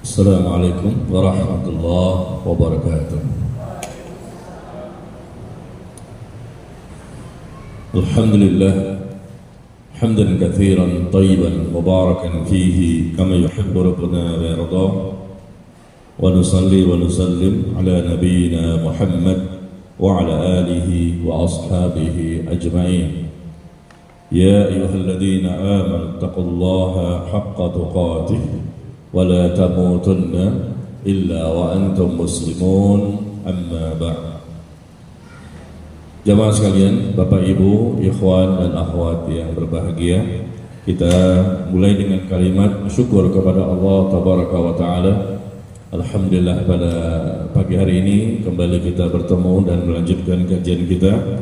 Assalamualaikum warahmatullahi wabarakatuh. Alhamdulillah hamdan katsiran tayyiban mubarakan fihi kama yuhibbu rabbuna wa yarda. Wa nusalli wa nusallim ala nabiyyina Muhammad wa ala alihi wa ashabihi ajma'in. Ya ayyuhalladzina amanu taqullaha haqqa tuqatih wa la tamutunna illa wa antum muslimun, amma ba'd. Jamaah sekalian, Bapak Ibu, ikhwan dan akhwat yang berbahagia, kita mulai dengan kalimat syukur kepada Allah tabaraka wa taala. Alhamdulillah, pada pagi hari ini kembali kita bertemu dan melanjutkan kajian kita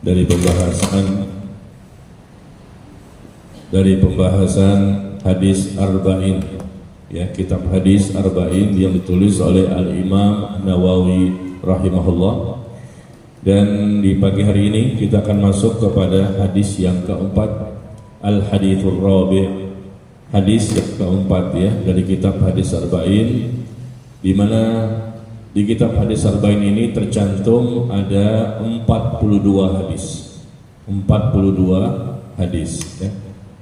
dari pembahasan hadis arba'in, ya, kitab hadis arba'in yang ditulis oleh Al-Imam Nawawi rahimahullah. Dan di pagi hari ini kita akan masuk kepada hadis yang keempat, Al-Hadithur Rabi', hadis yang keempat, ya, dari kitab hadis arba'in, di mana di kitab hadis arba'in ini tercantum ada 42 hadis. 42 hadis, ya.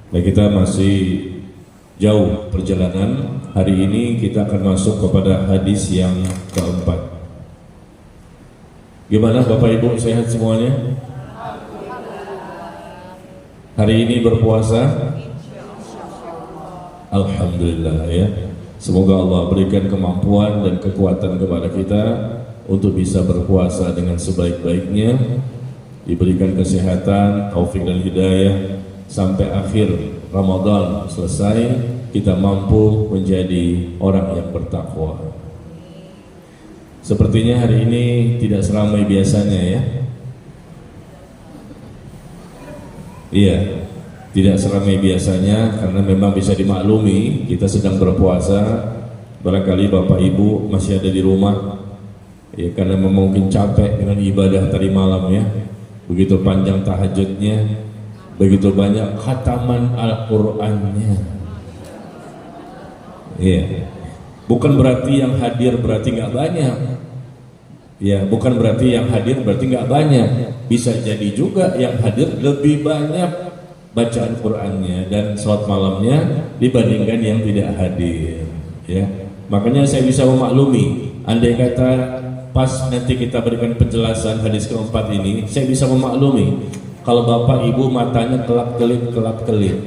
Dan kita masih jauh perjalanan. Hari ini kita akan masuk kepada hadis yang keempat. Gimana Bapak Ibu, sehat semuanya? Hari ini berpuasa? Alhamdulillah, ya. Semoga Allah berikan kemampuan dan kekuatan kepada kita untuk bisa berpuasa dengan sebaik-baiknya, diberikan kesehatan, taufik dan hidayah, sampai akhir Ramadan selesai kita mampu menjadi orang yang bertakwa. Sepertinya hari ini tidak seramai biasanya, ya. Iya, tidak seramai biasanya karena memang bisa dimaklumi kita sedang berpuasa. Barangkali Bapak Ibu masih ada di rumah, ya, karena mungkin capek dengan ibadah tadi malam, ya. Begitu panjang tahajudnya, begitu banyak khataman Al-Qur'annya. Iya. Bukan berarti yang hadir berarti nggak banyak, ya. Bukan berarti yang hadir berarti nggak banyak. Bisa jadi juga yang hadir lebih banyak bacaan Qur'annya dan salat malamnya dibandingkan yang tidak hadir, ya. Makanya saya bisa memaklumi, andai kata pas nanti kita berikan penjelasan hadis keempat ini, saya bisa memaklumi kalau Bapak Ibu matanya kelap-kelip,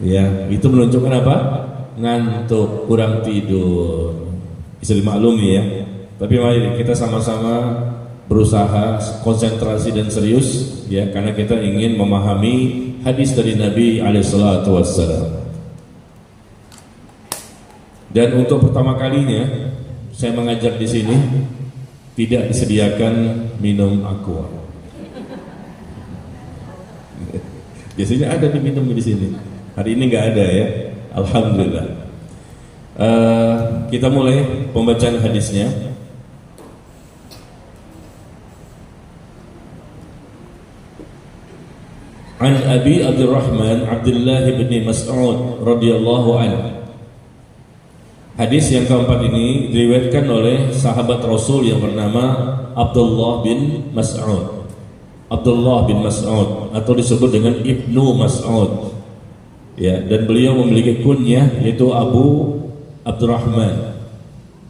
ya, itu menunjukkan apa? Ngantuk, kurang tidur. Bisa dimaklumi, ya. Tapi mari kita sama-sama berusaha konsentrasi dan serius, ya, karena kita ingin memahami hadis dari Nabi alaihissalatu wassalam. Dan untuk pertama kalinya saya mengajar di sini tidak disediakan minum aqua. Biasanya ada diminum di sini. Hari ini nggak ada, ya. Alhamdulillah. Kita mulai pembacaan hadisnya. An Abi Abdurrahman Abdullah bin Mas'ud radhiyallahu anhu. Hadis yang keempat ini diriwayatkan oleh sahabat Rasul yang bernama Abdullah bin Mas'ud. Abdullah bin Mas'ud atau disebut dengan Ibnu Mas'ud, ya, dan beliau memiliki kunyah yaitu Abu Abdurrahman,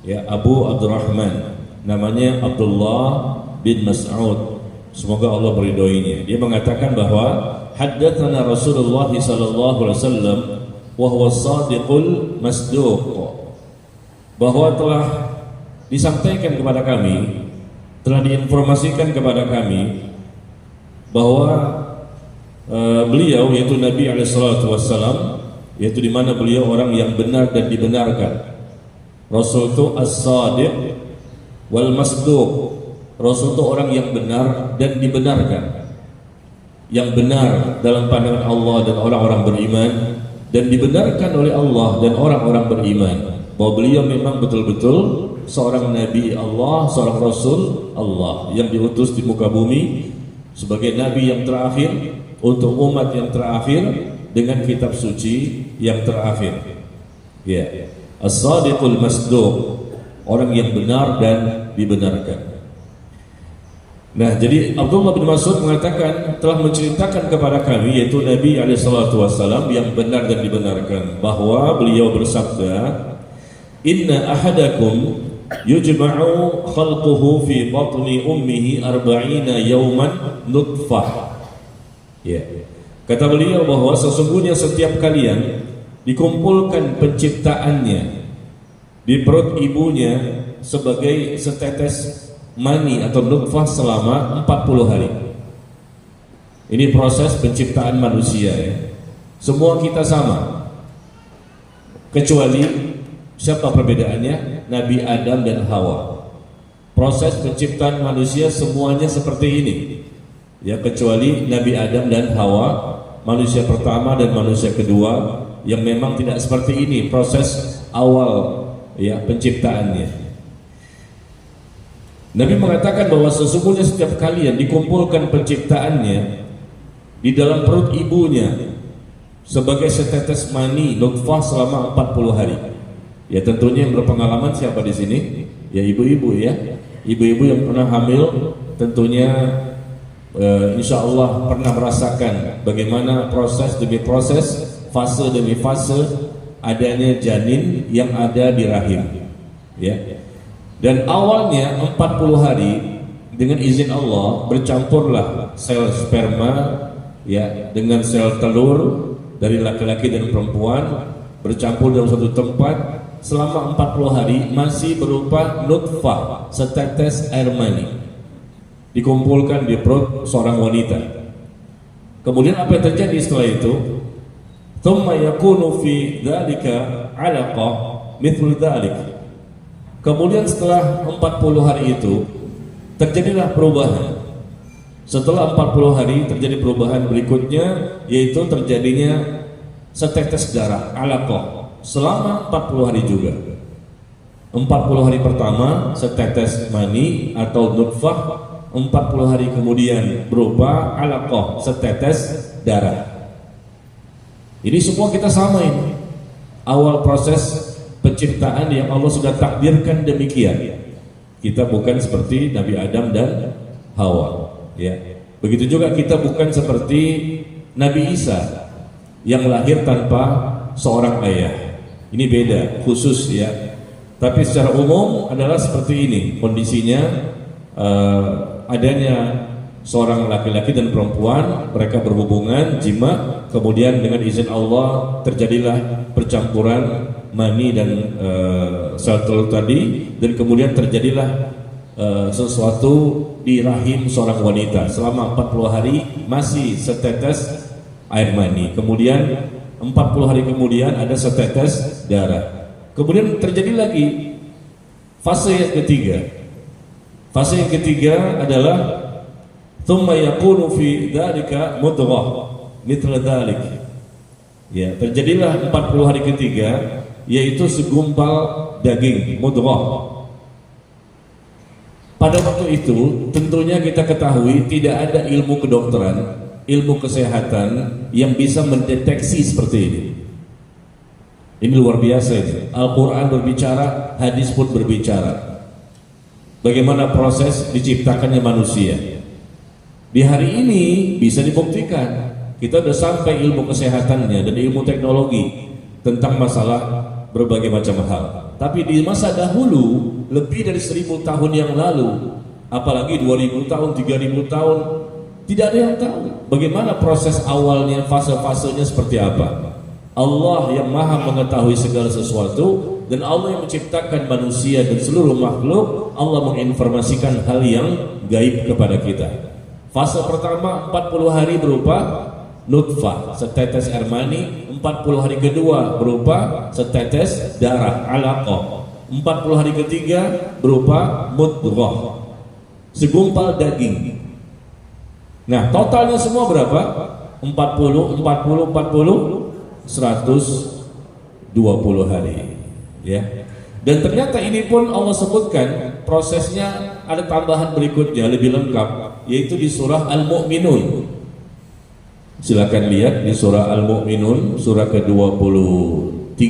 ya, Abu Abdurrahman, namanya Abdullah bin Mas'ud, semoga Allah meridhoinya. Dia mengatakan bahwa haddatsana Rasulullah sallallahu alaihi wasallam wa huwa shadiqul masduq, bahwa telah disampaikan kepada kami, telah diinformasikan kepada kami bahwa beliau yaitu Nabi alaihissalatu wassalam, yaitu di mana beliau orang yang benar dan dibenarkan. Rasul itu as-sadiq wal masduq. Rasul itu orang yang benar dan dibenarkan. Yang benar dalam pandangan Allah dan orang-orang beriman, dan dibenarkan oleh Allah dan orang-orang beriman, bahwa beliau memang betul-betul seorang Nabi Allah, seorang Rasul Allah yang diutus di muka bumi sebagai Nabi yang terakhir untuk umat yang terakhir dengan kitab suci yang terakhir. Ya. as-sadiqul masduq, orang yang benar dan dibenarkan. Nah, jadi Abdullah bin Mas'ud mengatakan telah menceritakan kepada kami, yaitu Nabi SAW yang benar dan dibenarkan, bahwa beliau bersabda, inna ahadakum yujma'u khalquhu fi batni ummihi arba'ina yawman nutfah. Ya. Kata beliau bahwa sesungguhnya setiap kalian dikumpulkan penciptaannya di perut ibunya sebagai setetes mani atau nutfah selama 40 hari. Ini proses penciptaan manusia ya. Semua kita sama, kecuali siapa perbedaannya? Nabi Adam dan Hawa. Proses penciptaan manusia semuanya seperti ini ya, kecuali Nabi Adam dan Hawa, manusia pertama dan manusia kedua, yang memang tidak seperti ini proses awal ya penciptaannya. Nabi mengatakan bahwa sesungguhnya setiap kalian dikumpulkan penciptaannya di dalam perut ibunya sebagai setetes mani nutfah selama 40 hari. Ya, tentunya yang berpengalaman siapa di sini? Ya ibu-ibu ya. Ibu-ibu yang pernah hamil tentunya insya Allah pernah merasakan bagaimana proses demi proses, fase demi fase adanya janin yang ada di rahim. Ya. Dan awalnya 40 hari dengan izin Allah bercampurlah sel sperma ya dengan sel telur dari laki-laki dan perempuan, bercampur dalam satu tempat selama 40 hari masih berupa nutfah, setetes air mani, dikumpulkan di perut seorang wanita. Kemudian apa yang terjadi setelah itu? Tsumma yakunu fi dzalika 'alaqah mithlu dzalik. Kemudian setelah 40 hari itu terjadilah perubahan. Setelah 40 hari terjadi perubahan berikutnya, yaitu terjadinya setetes darah, alaqah, selama 40 hari juga. 40 hari pertama setetes mani atau nutfah, 40 hari kemudian berupa alaqah, setetes darah. Ini semua kita sama ini. Awal proses penciptaan yang Allah sudah takdirkan demikian. Kita bukan seperti Nabi Adam dan Hawa ya. Begitu juga kita bukan seperti Nabi Isa yang lahir tanpa seorang ayah. Ini beda, khusus ya. Tapi secara umum adalah seperti ini kondisinya, adanya seorang laki-laki dan perempuan, mereka berhubungan jima, kemudian dengan izin Allah terjadilah percampuran mani dan sel telur tadi, dan kemudian terjadilah sesuatu di rahim seorang wanita. Selama 40 hari masih setetes air mani, kemudian 40 hari kemudian ada setetes darah. Kemudian terjadi lagi fase yang ketiga. Fase yang ketiga adalah tsumma yakunu fi dzalika mudghah mithla dzalik. Ya, terjadilah 40 hari ketiga, yaitu segumpal daging, mudghah. Pada waktu itu tentunya kita ketahui tidak ada ilmu kedokteran, ilmu kesehatan yang bisa mendeteksi seperti ini. Ini luar biasa ini. Al-Quran berbicara, hadis pun berbicara. Bagaimana proses diciptakannya manusia. Di hari ini bisa dibuktikan. Kita sudah sampai ilmu kesehatannya dan ilmu teknologi tentang masalah berbagai macam hal. Tapi di masa dahulu, lebih dari 1000 tahun yang lalu, apalagi 2000 tahun, 3000 tahun, tidak ada yang tahu bagaimana proses awalnya, fase-fasenya seperti apa. Allah yang maha mengetahui segala sesuatu, dan Allah yang menciptakan manusia dan seluruh makhluk, Allah menginformasikan hal yang gaib kepada kita. Fase pertama 40 hari berupa nutfah, setetes air mani. 40 hari kedua berupa setetes darah, alaqah. 40 hari ketiga berupa mudghah, segumpal daging. Nah, totalnya semua berapa? 40, 120 hari ya. Dan ternyata ini pun Allah sebutkan prosesnya, ada tambahan berikutnya lebih lengkap, yaitu di surah Al-Mu'minun. Silakan lihat di surah Al-Mu'minun, surah ke-23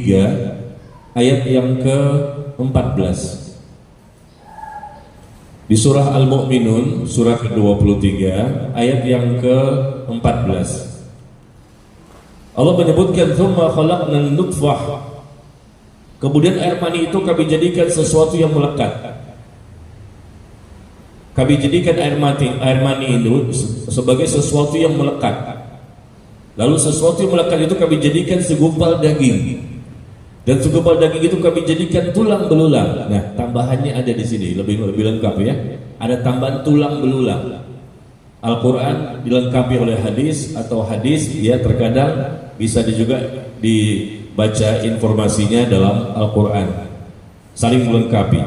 ayat yang ke-14. Di surah Al-Mu'minun, surah ke-23, ayat yang ke-14. Allah menyebutkan, "Tsumma khalaqnan nutfah." Kemudian air mani itu kami jadikan sesuatu yang melekat. Kami jadikan air mani itu sebagai sesuatu yang melekat. Lalu sesuatu yang melekat itu kami jadikan segumpal daging. Dan segumpal daging itu kami jadikan tulang belulang. Nah, tambahannya ada di sini, lebih lengkap ya. Ada tambahan tulang belulang. Al-Quran dilengkapi oleh hadis, atau hadis ya terkadang bisa juga dibaca informasinya dalam Al-Quran. Saling melengkapi.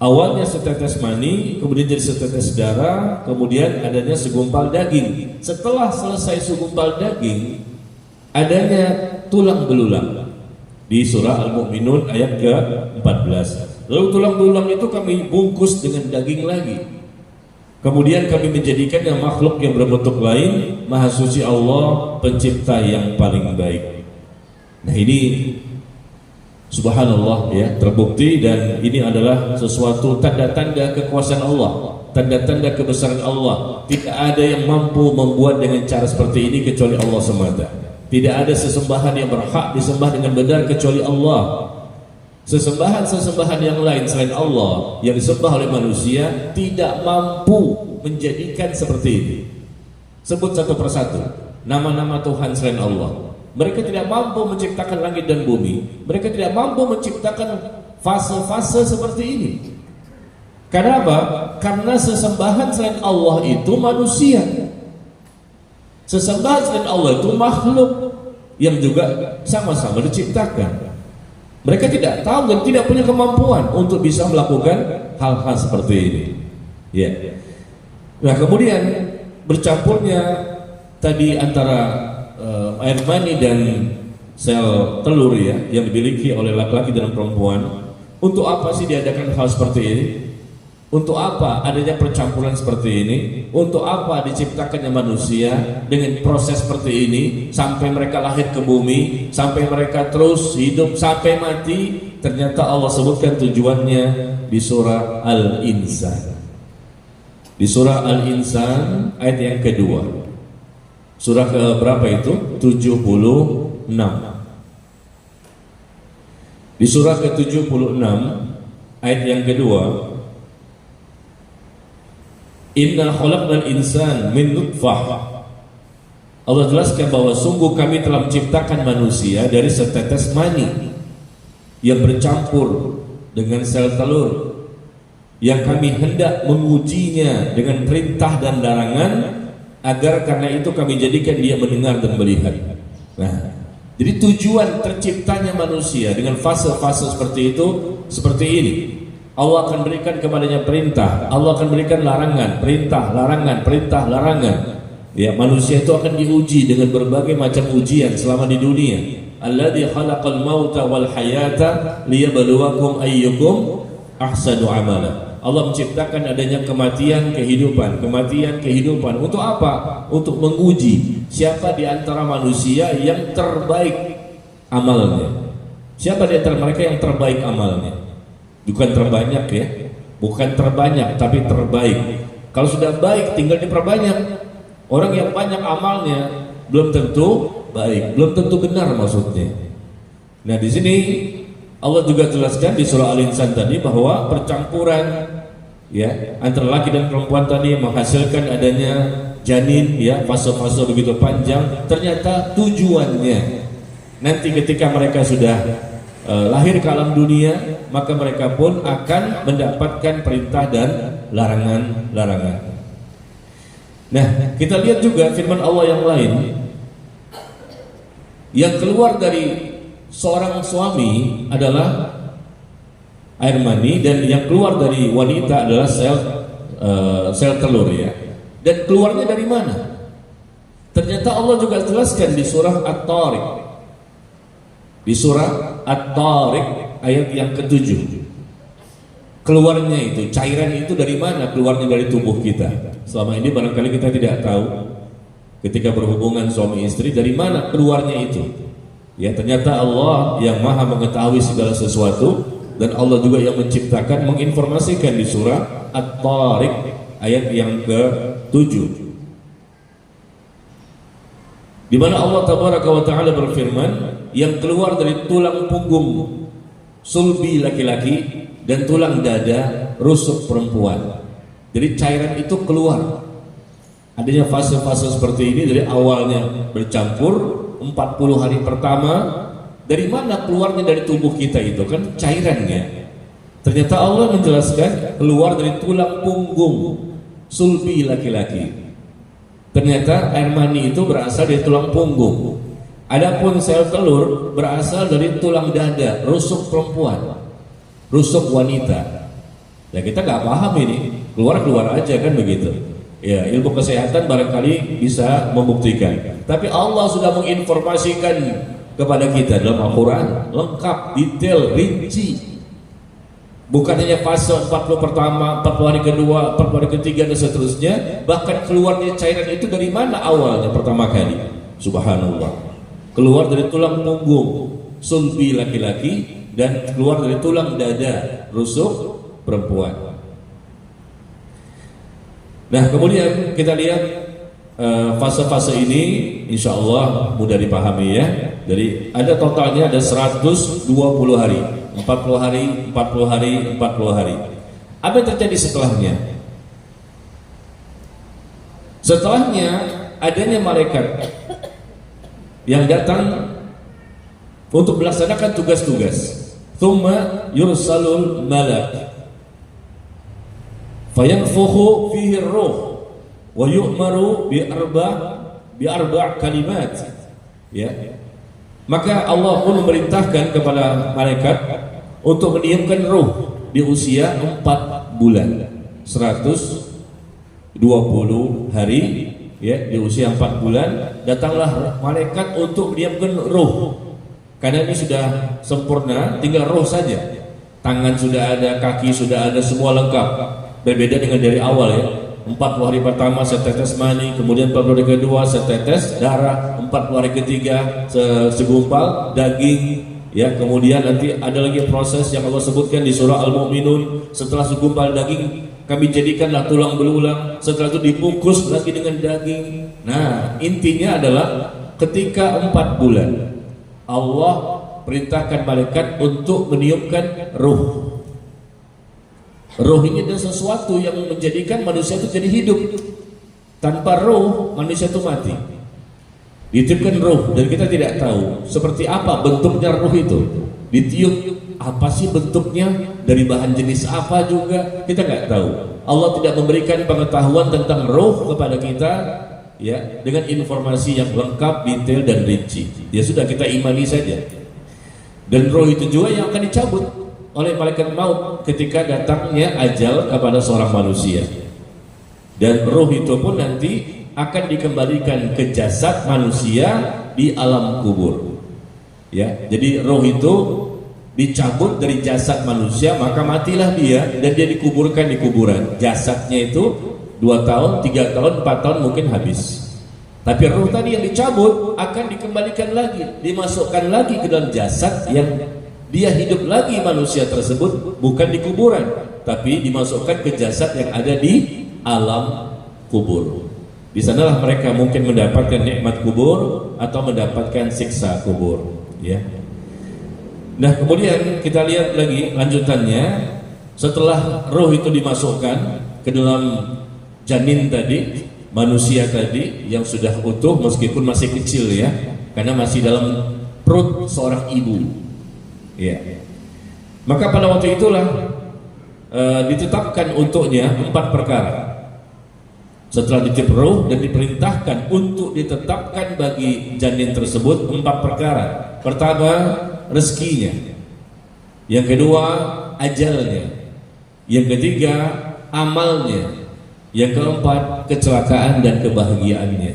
Awalnya setetes mani, kemudian jadi setetes darah, kemudian adanya segumpal daging. Setelah selesai segumpal daging, adanya tulang belulang. Di surah Al-Mu'minun ayat ke-14. Lalu tulang belulang itu kami bungkus dengan daging lagi. Kemudian kami menjadikannya makhluk yang berbentuk lain. Maha suci Allah, pencipta yang paling baik. Nah, ini subhanallah ya, terbukti, dan ini adalah sesuatu tanda-tanda kekuasaan Allah, tanda-tanda kebesaran Allah. Tidak ada yang mampu membuat dengan cara seperti ini kecuali Allah semata. Tidak ada sesembahan yang berhak disembah dengan benar kecuali Allah. Sesembahan-sesembahan yang lain selain Allah yang disembah oleh manusia tidak mampu menjadikan seperti ini. Sebut satu persatu nama-nama Tuhan selain Allah. Mereka tidak mampu menciptakan langit dan bumi. Mereka tidak mampu menciptakan fase-fase seperti ini. Karena apa? Karena sesembahan selain Allah itu manusia. Sesembahan selain Allah itu makhluk yang juga sama-sama diciptakan. Mereka tidak tahu dan tidak punya kemampuan untuk bisa melakukan hal-hal seperti ini. Ya. Nah, kemudian bercampurnya tadi antara air mani dan sel telur ya yang dimiliki oleh laki-laki dan perempuan. Untuk apa sih diadakan hal seperti ini? Untuk apa adanya percampuran seperti ini? Untuk apa diciptakannya manusia dengan proses seperti ini sampai mereka lahir ke bumi, sampai mereka terus hidup sampai mati? Ternyata Allah sebutkan tujuannya di surah Al-Insan. Di surah Al-Insan ayat yang kedua. Surah ke berapa itu? 76. Di surah ke-76 ayat yang kedua, Inna khalaqnal insan min nutfah. Allah jelaskan bahwa sungguh kami telah menciptakan manusia dari setetes mani yang bercampur dengan sel telur, yang kami hendak mengujinya dengan perintah dan larangan, agar karena itu kami jadikan dia mendengar dan melihat. Nah, jadi tujuan terciptanya manusia dengan fase-fase seperti itu, seperti ini. Allah akan berikan kepadanya perintah, Allah akan berikan larangan, perintah, larangan, perintah, larangan. Ya, manusia itu akan diuji dengan berbagai macam ujian selama di dunia. Alladzi khalaqal mauta wal hayata liyabluwakum ayyukum ahsanu amala. Allah menciptakan adanya kematian, kehidupan, kematian, kehidupan. Untuk apa? Untuk menguji siapa di antara manusia yang terbaik amalnya. Siapa di antara mereka yang terbaik amalnya? Bukan terbanyak ya, bukan terbanyak tapi terbaik. Kalau sudah baik tinggal diperbanyak. Orang yang banyak amalnya belum tentu baik, belum tentu benar maksudnya. Nah, di sini Allah juga jelaskan di surah Al-Insan tadi bahwa percampuran ya antara laki dan perempuan tadi menghasilkan adanya janin ya, fase-fase begitu panjang. Ternyata tujuannya nanti ketika mereka sudah lahir ke alam dunia, maka mereka pun akan mendapatkan perintah dan larangan-larangan. Nah, kita lihat juga firman Allah yang lain, yang keluar dari seorang suami adalah air mani, dan yang keluar dari wanita adalah sel telur ya. Dan keluarnya dari mana? Ternyata Allah juga jelaskan di surah At-Tariq. Di surah At-Tariq ayat yang ke-7. Keluarnya itu, cairan itu dari mana? Keluarnya dari tubuh kita. Selama ini barangkali kita tidak tahu ketika berhubungan suami istri dari mana keluarnya itu. Ya, ternyata Allah yang maha mengetahui segala sesuatu, dan Allah juga yang menciptakan, menginformasikan di surah At-Tariq ayat yang ke-7, di mana Allah tabaraka wa taala berfirman, yang keluar dari tulang punggung sulbi laki-laki dan tulang dada rusuk perempuan. Jadi cairan itu keluar. Adanya fase-fase seperti ini dari awalnya bercampur 40 hari pertama. Dari mana keluarnya dari tubuh kita itu? Kan cairannya. Ternyata Allah menjelaskan keluar dari tulang punggung sulbi laki-laki. Ternyata air mani itu berasal dari tulang punggung. Adapun sel telur berasal dari tulang dada, rusuk perempuan, rusuk wanita. Ya kita nggak paham ini, keluar aja kan begitu. Ya, ilmu kesehatan barangkali bisa membuktikan. Tapi Allah sudah menginformasikan kepada kita dalam Al-Quran, lengkap, detail, rinci. Bukan hanya fase 40 pertama, 40 hari kedua, 40 hari ketiga dan seterusnya. Bahkan keluarnya cairan itu dari mana awalnya pertama kali? Subhanallah. Keluar dari tulang punggung sulbi laki-laki dan keluar dari tulang dada rusuk perempuan. Nah, kemudian kita lihat fase-fase ini insya Allah mudah dipahami ya. Jadi ada totalnya ada 120 hari, 40 hari, 40 hari, 40 hari. Apa yang terjadi setelahnya? Setelahnya adanya malaikat yang datang untuk melaksanakan tugas-tugas. Tsumma yursalul malak fayanfukhu fihi ar-ruh wa yu'maru bi arba' kalimat. Ya. Maka Allah pun memerintahkan kepada malaikat untuk meniupkan ruh di usia 4 bulan, 120 hari ya, di usia 4 bulan datanglah malaikat untuk meniupkan ruh. Karena ini sudah sempurna, tinggal ruh saja. Tangan sudah ada, kaki sudah ada, semua lengkap. Berbeda dengan dari awal ya. 40 hari pertama setetes mani, kemudian 40 hari kedua setetes darah, 40 hari ketiga segumpal daging ya, kemudian nanti ada lagi proses yang Allah sebutkan di surah Al-Mu'minun. Setelah segumpal daging kami jadikanlah tulang belulang, setelah itu dibungkus lagi dengan daging. Nah, intinya adalah ketika 4 bulan Allah perintahkan malaikat untuk meniupkan ruh. Ruh ini adalah sesuatu yang menjadikan manusia itu jadi hidup. Tanpa ruh manusia itu mati. Ditiupkan ruh dan kita tidak tahu seperti apa bentuknya ruh itu. Ditiup apa sih bentuknya, dari bahan jenis apa juga kita nggak tahu. Allah tidak memberikan pengetahuan tentang ruh kepada kita ya, dengan informasi yang lengkap, detail dan rinci. Ya sudah, kita imani saja. Dan ruh itu juga yang akan dicabut oleh malaikat maut ketika datangnya ajal kepada seorang manusia. Dan ruh itu pun nanti akan dikembalikan ke jasad manusia di alam kubur. Ya, jadi ruh itu dicabut dari jasad manusia, maka matilah dia dan dia dikuburkan di kuburan. Jasadnya itu 2 tahun, 3 tahun, 4 tahun mungkin habis. Tapi ruh tadi yang dicabut akan dikembalikan lagi, dimasukkan lagi ke dalam jasad yang dia hidup lagi manusia tersebut, bukan di kuburan, tapi dimasukkan ke jasad yang ada di alam kubur. Di sanalah mereka mungkin mendapatkan nikmat kubur atau mendapatkan siksa kubur. Ya. Nah, kemudian kita lihat lagi lanjutannya. Setelah ruh itu dimasukkan ke dalam janin tadi, manusia tadi yang sudah utuh meskipun masih kecil ya, karena masih dalam perut seorang ibu. Ya. Maka pada waktu itulah ditetapkan untuknya 4 perkara. Setelah ditiup ruh dan diperintahkan untuk ditetapkan bagi janin tersebut 4 perkara. Pertama, rezekinya. Yang kedua, ajalnya. Yang ketiga, amalnya. Yang keempat, kecelakaan dan kebahagiaannya.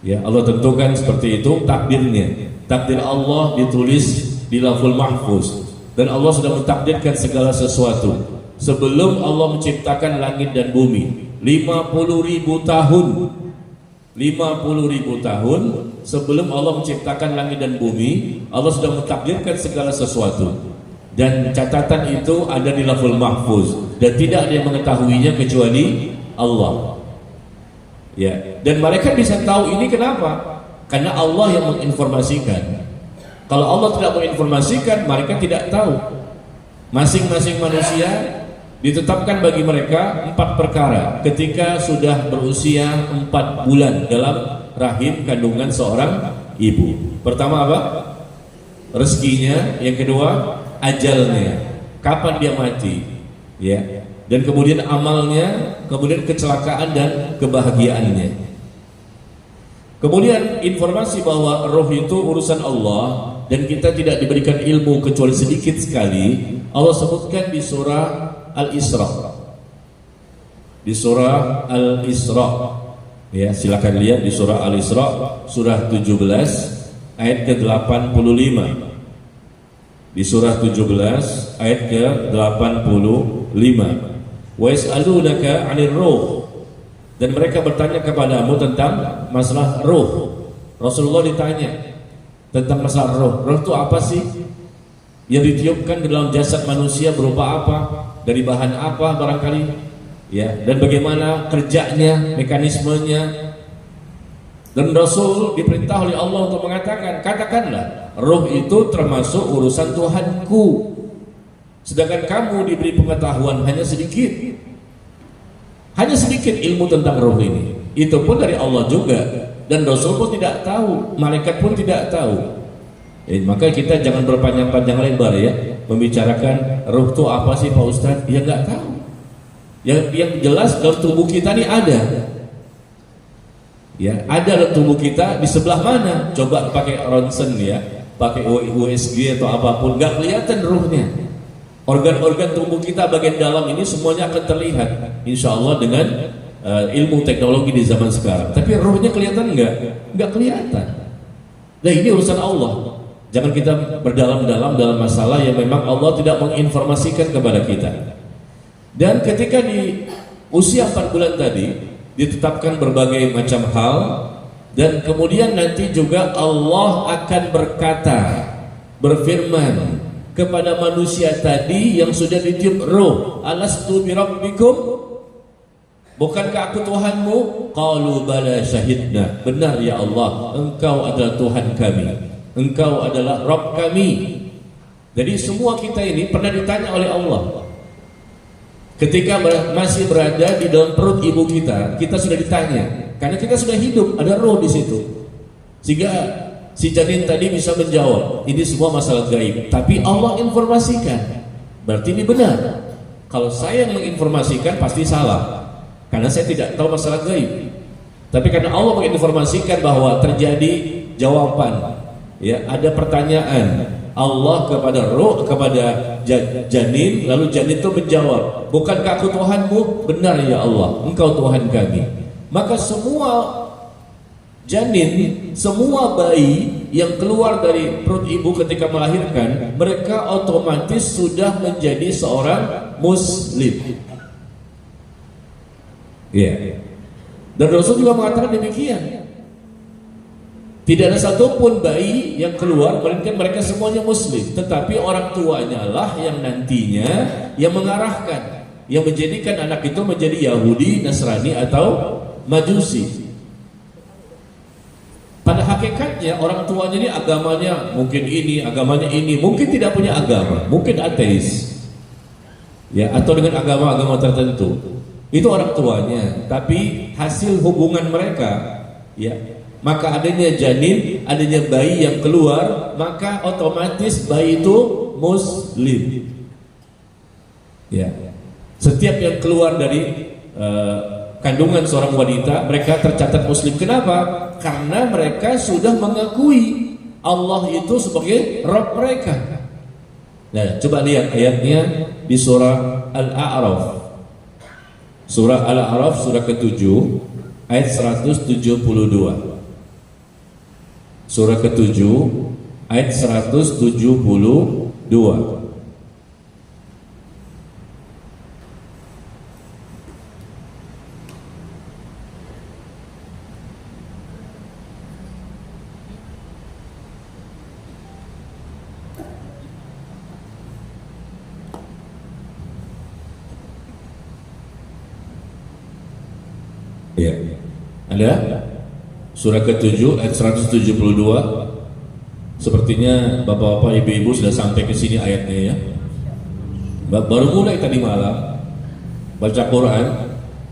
Ya, Allah tentukan seperti itu takdirnya. Takdir Allah ditulis di Lauhul Mahfuz, dan Allah sudah mentakdirkan segala sesuatu sebelum Allah menciptakan langit dan bumi. 50.000 tahun 50.000 tahun sebelum Allah menciptakan langit dan bumi, Allah sudah mentakdirkan segala sesuatu. Dan catatan itu ada di Lauhul Mahfuz dan tidak ada yang mengetahuinya kecuali Allah. Ya, dan mereka bisa tahu ini kenapa? Karena Allah yang menginformasikan. Kalau Allah tidak menginformasikan, mereka tidak tahu. Masing-masing manusia ditetapkan bagi mereka 4 perkara ketika sudah berusia 4 bulan dalam rahim kandungan seorang ibu. Pertama apa? Rezekinya. Yang kedua, ajalnya, kapan dia mati, ya. Dan kemudian amalnya, kemudian kecelakaan dan kebahagiaannya. Kemudian informasi bahwa roh itu urusan Allah dan kita tidak diberikan ilmu kecuali sedikit sekali. Allah sebutkan di surah Al-Isra. Di surah Al-Isra. Ya, silakan lihat di surah Al-Isra surah 17 ayat ke-85. Di surah 17 ayat ke-85. Wa yas'alunaka 'anir ruh. Dan mereka bertanya kepadamu tentang masalah ruh. Rasulullah ditanya tentang masalah ruh. Ruh itu apa sih? Yang ditiupkan di dalam jasad manusia berupa apa? Dari bahan apa barangkali? Ya, dan bagaimana kerjanya, mekanismenya? Dan Rasul diperintah oleh Allah untuk mengatakan, katakanlah, ruh itu termasuk urusan Tuhanku. Sedangkan kamu diberi pengetahuan hanya sedikit. Hanya sedikit ilmu tentang ruh ini. Itu pun dari Allah juga. Dan Rasul pun tidak tahu, malaikat pun tidak tahu. Maka kita jangan berpanjang-panjang lebar ya, membicarakan ruh itu apa sih Pak Ustadz? Ya nggak tahu. Yang jelas dalam tubuh kita ini ada. Ya, ada dalam tubuh kita di sebelah mana? Coba pakai ronsen ya, pakai USG atau apapun, nggak kelihatan ruhnya. Organ-organ tubuh kita bagian dalam ini semuanya akan terlihat, insya Allah dengan ilmu teknologi di zaman sekarang. Tapi ruhnya kelihatan nggak kelihatan. Nah ini urusan Allah. Jangan kita berdalam-dalam dalam masalah yang memang Allah tidak menginformasikan kepada kita. Dan ketika di usia 4 bulan tadi ditetapkan berbagai macam hal, dan kemudian nanti juga Allah akan berkata, berfirman kepada manusia tadi yang sudah ditiup roh, alastu birabbikum, bukankah aku Tuhanmu? Qalu bala syahidna, benar ya Allah, engkau adalah Tuhan kami, engkau adalah Rabb kami. Jadi semua kita ini pernah ditanya oleh Allah. Ketika masih berada di dalam perut ibu kita sudah ditanya, karena kita sudah hidup, ada roh di situ. Sehingga si janin tadi bisa menjawab, ini semua masalah gaib. Tapi Allah informasikan, berarti ini benar. Kalau saya yang menginformasikan pasti salah, karena saya tidak tahu masalah gaib. Tapi karena Allah menginformasikan bahwa terjadi jawaban, ya, ada pertanyaan Allah kepada roh, kepada janin, lalu janin itu menjawab, bukankah aku Tuhanmu? Benar ya Allah, engkau Tuhan kami. Maka semua janin, semua bayi yang keluar dari perut ibu ketika melahirkan, mereka otomatis sudah menjadi seorang muslim. Ya. Dan Rasul juga mengatakan demikian. Tidak ada satupun bayi yang keluar melainkan mereka semuanya muslim, tetapi orang tuanya lah yang nantinya yang mengarahkan, yang menjadikan anak itu menjadi Yahudi, Nasrani atau Majusi. Pada hakikatnya orang tuanya ini agamanya mungkin ini, agamanya ini, mungkin tidak punya agama, mungkin ateis, ya, atau dengan agama-agama tertentu. Itu orang tuanya, tapi hasil hubungan mereka, ya, maka adanya janin, adanya bayi yang keluar, maka otomatis bayi itu muslim. Ya, setiap yang keluar dari kandungan seorang wanita, mereka tercatat muslim. Kenapa? Karena mereka sudah mengakui Allah itu sebagai Rabb mereka. Nah, coba lihat ayatnya di surah Al-A'raf. Surah Al-A'raf surah ke-7 ayat 172. Surah ke-7 ayat 172. Ya. Ada? Surah ke-7 ayat 172. Sepertinya bapak-bapak, ibu-ibu sudah sampai ke sini ayatnya ya. Baru mulai tadi malam baca Quran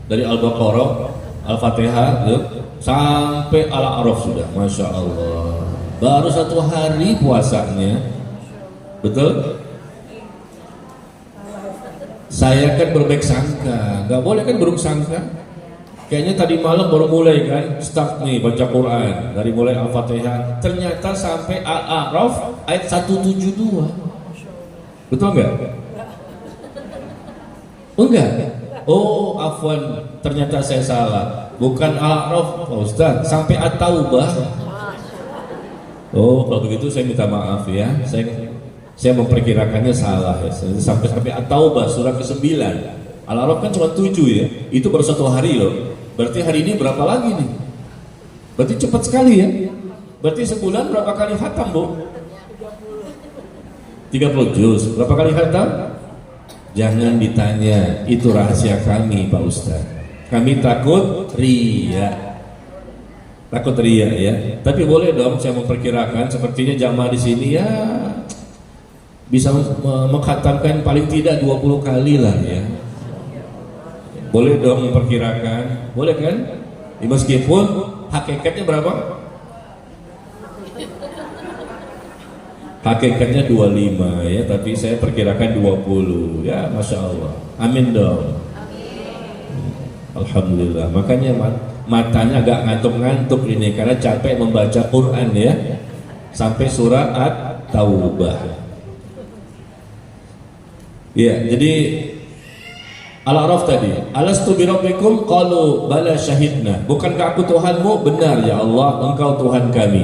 dari Al-Baqarah, Al-Fatihah sampai Al-A'raf sudah, Masya Allah. Baru 1 hari puasanya. Betul? Saya kan berbaik sangka, nggak boleh kan buruk sangka. Kayaknya tadi malam baru mulai kan, start nih baca Quran dari mulai Al-Fatihah, ternyata sampai Al-A'raf ayat 172. Betul nggak? Enggak. Oh, afwan, ternyata saya salah. Bukan Al-A'raf, Pak Ustaz, sampai At-Taubah. Oh, kalau begitu saya minta maaf ya. Saya memperkirakannya salah ya. Sampai At-Taubah surah ke-9. Al-A'raf kan cuma 7 ya. Itu baru 1 hari loh. Berarti hari ini berapa lagi nih? Berarti cepat sekali ya. Berarti sebulan berapa kali khatam, Bu? 30 juz. Berapa kali khatam? Jangan ditanya, itu rahasia kami Pak Ustaz. Kami takut ria. Takut ria ya. Tapi boleh dong saya memperkirakan, sepertinya jamaah di sini ya bisa mengkhatamkan paling tidak 20 kali lah ya. Boleh dong memperkirakan, boleh kan? Meskipun hakikatnya berapa? Hakikatnya 25 ya, tapi saya perkirakan 20 ya, Masya Allah. Amin dong. Alhamdulillah. Makanya matanya agak ngantuk-ngantuk ini karena capek membaca Quran ya, sampai surah At-Taubah. Ya, jadi Al-A'raf tadi, alastu birabbikum qalu bala syahidna. Bukankah aku Tuhanmu? Benar ya Allah, engkau Tuhan kami.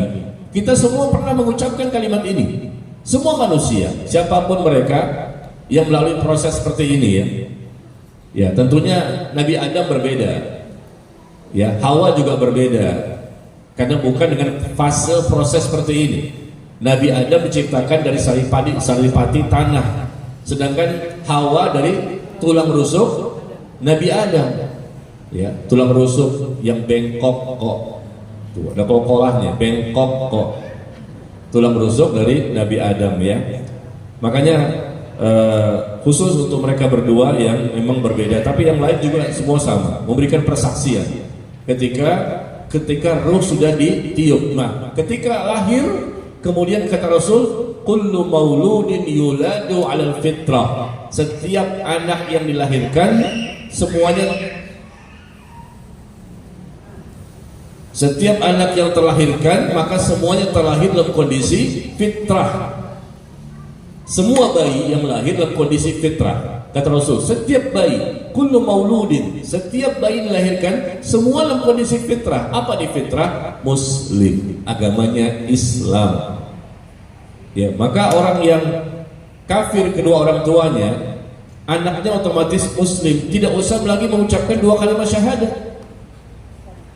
Kita semua pernah mengucapkan kalimat ini. Semua manusia, siapapun mereka yang melalui proses seperti ini ya. Ya, tentunya Nabi Adam berbeda. Ya, Hawa juga berbeda. Karena bukan dengan fase proses seperti ini. Nabi Adam diciptakan dari saripati tanah. Sedangkan Hawa dari tulang rusuk Nabi Adam. Ya, tulang rusuk yang bengkok kok. Tuh, ada kol-kolahnya, bengkok kok. Tulang rusuk dari Nabi Adam ya. Makanya khusus untuk mereka berdua yang memang berbeda, tapi yang lain juga semua sama, memberikan persaksian ketika ruh sudah ditiup. Nah, ketika lahir, kemudian kata Rasul, kullu mauludin yuladu 'alal fitrah. Setiap anak yang dilahirkan setiap anak yang terlahirkan maka semuanya terlahir dalam kondisi fitrah. Semua bayi yang lahir dalam kondisi fitrah. Kata Rasul, setiap bayi, kullu mauludin, setiap bayi dilahirkan semua dalam kondisi fitrah. Apa di fitrah? Muslim, agamanya Islam. Ya, maka orang yang kafir kedua orang tuanya, anaknya otomatis Muslim, tidak usah lagi mengucapkan 2 kalimat syahadat.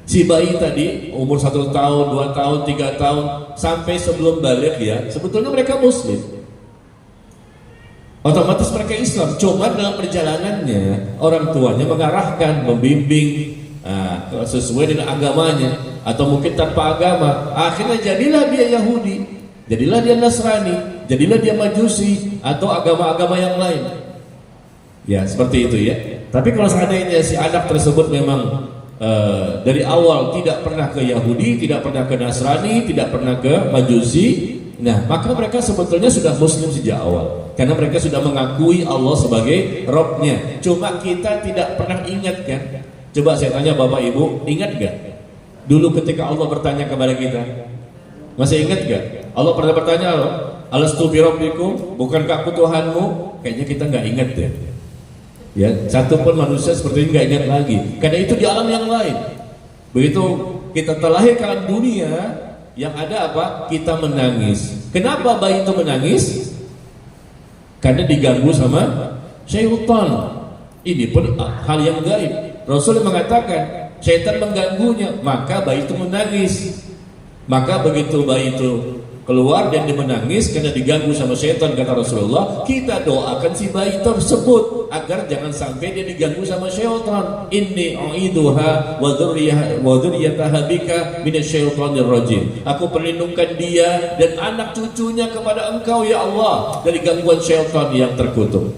Si bayi tadi umur 1 tahun, 2 tahun, 3 tahun sampai sebelum balik ya, sebetulnya mereka Muslim. Otomatis mereka Islam, cuma dalam perjalanannya orang tuanya mengarahkan, membimbing sesuai dengan agamanya, atau mungkin tanpa agama. Akhirnya jadilah dia Yahudi, jadilah dia Nasrani, jadilah dia Majusi, atau agama-agama yang lain. Ya seperti itu ya. Tapi kalau seandainya si anak tersebut memang dari awal tidak pernah ke Yahudi, tidak pernah ke Nasrani, tidak pernah ke Majusi, nah maka mereka sebetulnya sudah Muslim sejak awal, karena mereka sudah mengakui Allah sebagai Rabb-nya. Cuma kita tidak pernah ingat kan? Coba saya tanya Bapak Ibu, ingat gak? Dulu ketika Allah bertanya kepada kita, masih ingat gak? Allah pernah bertanya, alastu birabbikum, bukankah aku Tuhanmu? Kayaknya kita nggak ingat deh. Ya, satu pun manusia seperti ini nggak ingat lagi, karena itu di alam yang lain. Begitu kita terlahir ke alam dunia, yang ada apa? Kita menangis. Kenapa bayi itu menangis? Karena diganggu sama syaitan. Ini pun hal yang gaib. Rasul mengatakan syaitan mengganggunya, maka bayi itu menangis. Maka begitu bayi itu keluar dan dia menangis karena diganggu sama syaitan, kata Rasulullah, kita doakan si bayi tersebut agar jangan sampai dia diganggu sama syaitan. Inni u'iduha wa dzurriyyataha bika minasyaitonir rajim. Aku perlindungkan dia dan anak cucunya kepada Engkau ya Allah dari gangguan syaitan yang terkutuk.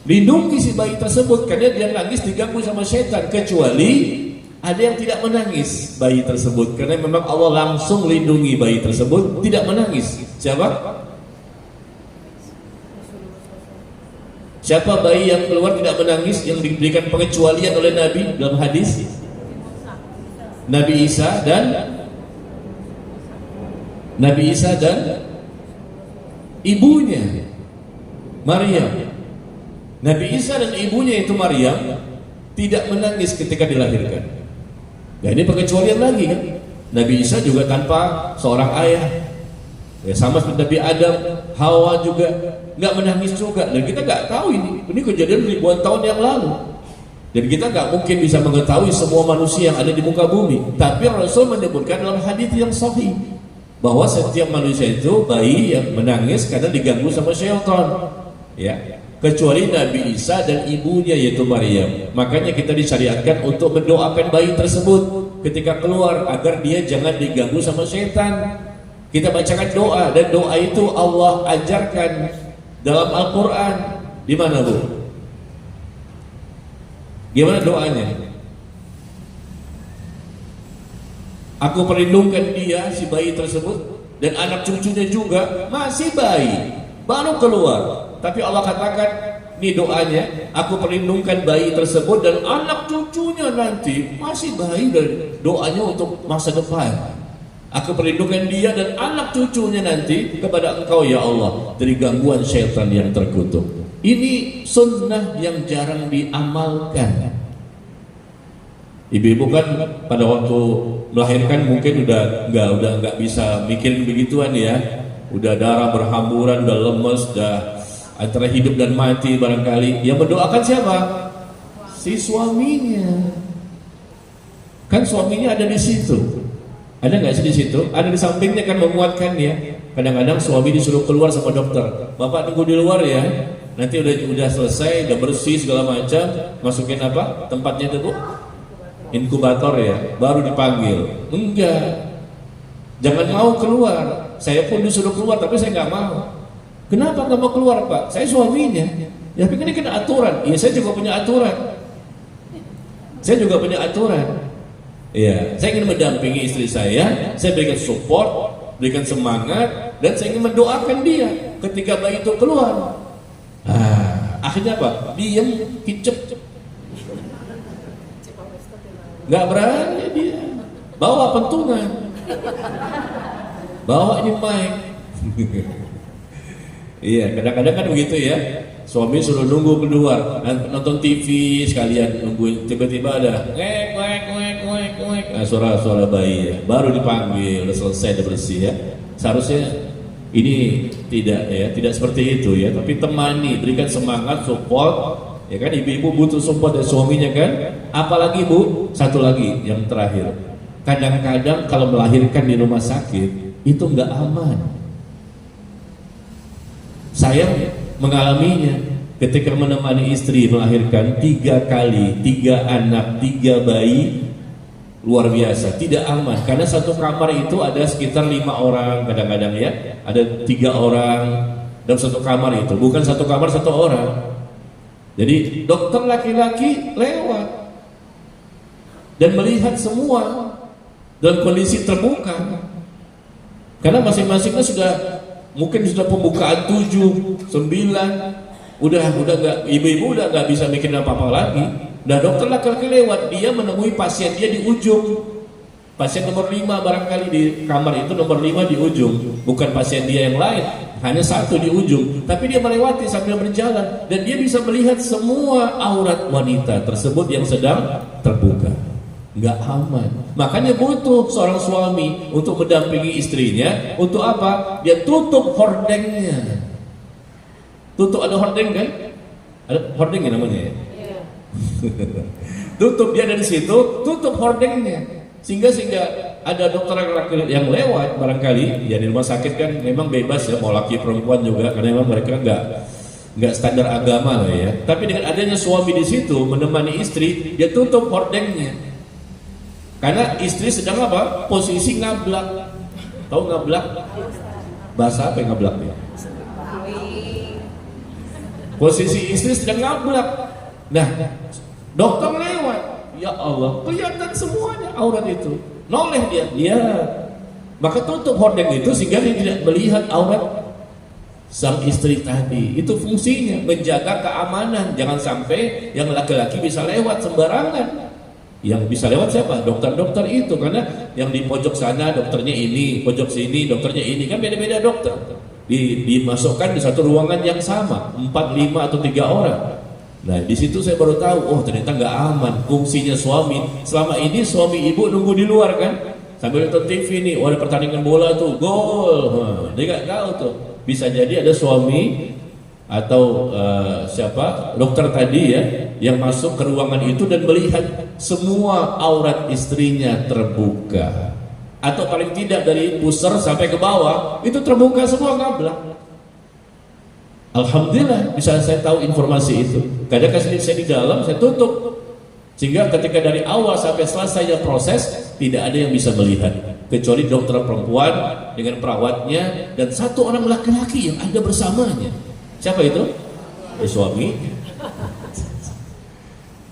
Lindungi si bayi tersebut karena dia nangis diganggu sama syaitan, kecuali ada yang tidak menangis bayi tersebut karena memang Allah langsung lindungi bayi tersebut, tidak menangis. Siapa? Siapa bayi yang keluar tidak menangis yang diberikan pengecualian oleh Nabi dalam hadis? Nabi Isa dan ibunya Maryam. Nabi Isa dan ibunya itu Maryam tidak menangis ketika dilahirkan. Ya ini pengecualian lagi kan. Nabi Isa juga tanpa seorang ayah. Ya sama seperti Nabi Adam, Hawa juga nggak menangis juga. Dan kita nggak tahu ini kejadian ribuan tahun yang lalu. Dan kita nggak mungkin bisa mengetahui semua manusia yang ada di muka bumi. Tapi Rasul menyebutkan dalam hadis yang sahih bahwa setiap manusia itu bayi yang menangis karena diganggu sama syaitan. Ya. Kecuali Nabi Isa dan ibunya yaitu Maryam. Makanya kita disyariatkan untuk mendoakan bayi tersebut ketika keluar agar dia jangan diganggu sama setan. Kita bacakan doa dan doa itu Allah ajarkan dalam Al-Quran. Di mana Bu? Gimana doanya? Aku perlindungkan dia, si bayi tersebut, dan anak cucunya juga masih bayi, baru keluar. Tapi Allah katakan, ini doanya, aku perlindungkan bayi tersebut dan anak cucunya nanti masih bayi, dan doanya untuk masa depan. Aku perlindungkan dia dan anak cucunya nanti kepada Engkau ya Allah dari gangguan syaitan yang terkutuk. Ini sunnah yang jarang diamalkan. Ibu-ibu kan pada waktu melahirkan mungkin udah nggak bisa mikirin begituan ya. Udah darah berhamburan, udah lemes, udah antara hidup dan mati barangkali. Yang mendoakan siapa? Si suaminya. Kan suaminya ada di situ. Ada nggak sih di situ? Ada di sampingnya kan menguatkan ya. Kadang-kadang suami disuruh keluar sama dokter. Bapak tunggu di luar ya. Nanti udah selesai, udah bersih segala macam. Masukin apa? Tempatnya itu Bu? Inkubator ya. Baru dipanggil. Enggak. Jangan mau keluar. Saya pun disuruh keluar tapi saya nggak mau. Kenapa nggak mau keluar Pak? Saya suaminya. Ya tapi ini kan aturan. Iya saya juga punya aturan. Iya, saya ingin mendampingi istri saya berikan support, berikan semangat, dan saya ingin mendoakan dia ketika bayi itu keluar. Akhirnya apa? Diam, kicep. Nggak berani dia. Bawa pentungan. Bawa ini mic. Iya, kadang-kadang kan begitu ya. Suami suruh nunggu keluar, nonton TV sekalian nunggu, tiba-tiba ada suara bayi ya. Baru dipanggil, udah selesai, udah bersih ya. Seharusnya ini tidak seperti itu ya, tapi temani, berikan semangat, support. Ya kan ibu-ibu butuh support dari suaminya kan. Apalagi Bu, satu lagi yang terakhir. Kadang-kadang kalau melahirkan di rumah sakit itu nggak aman. Saya mengalaminya ketika menemani istri melahirkan 3 kali, 3 anak, 3 bayi, luar biasa, tidak aman. Karena satu kamar itu ada sekitar 5 orang kadang-kadang ya, ada 3 orang dalam satu kamar itu, bukan satu kamar 1 orang. Jadi dokter laki-laki lewat dan melihat semua dalam kondisi terbuka, karena masing-masingnya mungkin sudah pembukaan 7, 9, udah nggak, ibu-ibu udah nggak bisa mikirin apa-apa lagi. Dan dokter laki-laki lewat, dia menemui pasien dia di ujung, pasien nomor 5 barangkali di kamar itu, nomor 5 di ujung, bukan pasien dia yang lain, hanya 1 di ujung. Tapi dia melewati sambil berjalan dan dia bisa melihat semua aurat wanita tersebut yang sedang terbuka. Nggak aman. Makanya butuh seorang suami untuk mendampingi istrinya. Untuk apa? Dia tutup hordengnya. Tutup, ada hordeng kan? Ada hordeng ya namanya ya? Tutup dia dari situ, tutup hordengnya. Sehingga ada dokter laki-laki yang lewat barangkali, ya di rumah sakit kan memang bebas ya mau laki perempuan juga karena memang mereka nggak standar agama lah ya. Tapi dengan adanya suami di situ menemani istri, dia tutup hordengnya karena istri sedang apa? Posisi ngablak. Tahu ngablak? Bahasa apa yang ngablak ya? Posisi istri sedang ngablak. Nah, dokter lewat, ya Allah, kelihatan semuanya aurat itu. Noleh dia, ya. Maka tutup hordeng itu sehingga dia tidak melihat aurat sang istri tadi. Itu fungsinya menjaga keamanan, jangan sampai yang laki-laki bisa lewat sembarangan. Yang bisa lewat siapa? Dokter-dokter itu, karena yang di pojok sana dokternya ini, pojok sini dokternya ini, kan beda-beda dokter. Dimasukkan di satu ruangan yang sama, 4, 5 atau 3 orang. Nah di situ saya baru tahu, oh ternyata nggak aman fungsinya suami. Selama ini suami ibu nunggu di luar kan, sambil nonton TV nih, ada pertandingan bola tuh, gol. Dia nggak tahu tuh, bisa jadi ada suami atau siapa dokter tadi ya yang masuk ke ruangan itu dan melihat semua aurat istrinya terbuka, atau paling tidak dari pusar sampai ke bawah itu terbuka semua, ngablak. Alhamdulillah bisa saya tahu informasi itu. Kadang saya di dalam saya tutup, sehingga ketika dari awal sampai selesai proses tidak ada yang bisa melihat kecuali dokter perempuan dengan perawatnya dan satu orang laki-laki yang ada bersamanya. Siapa itu? Suami.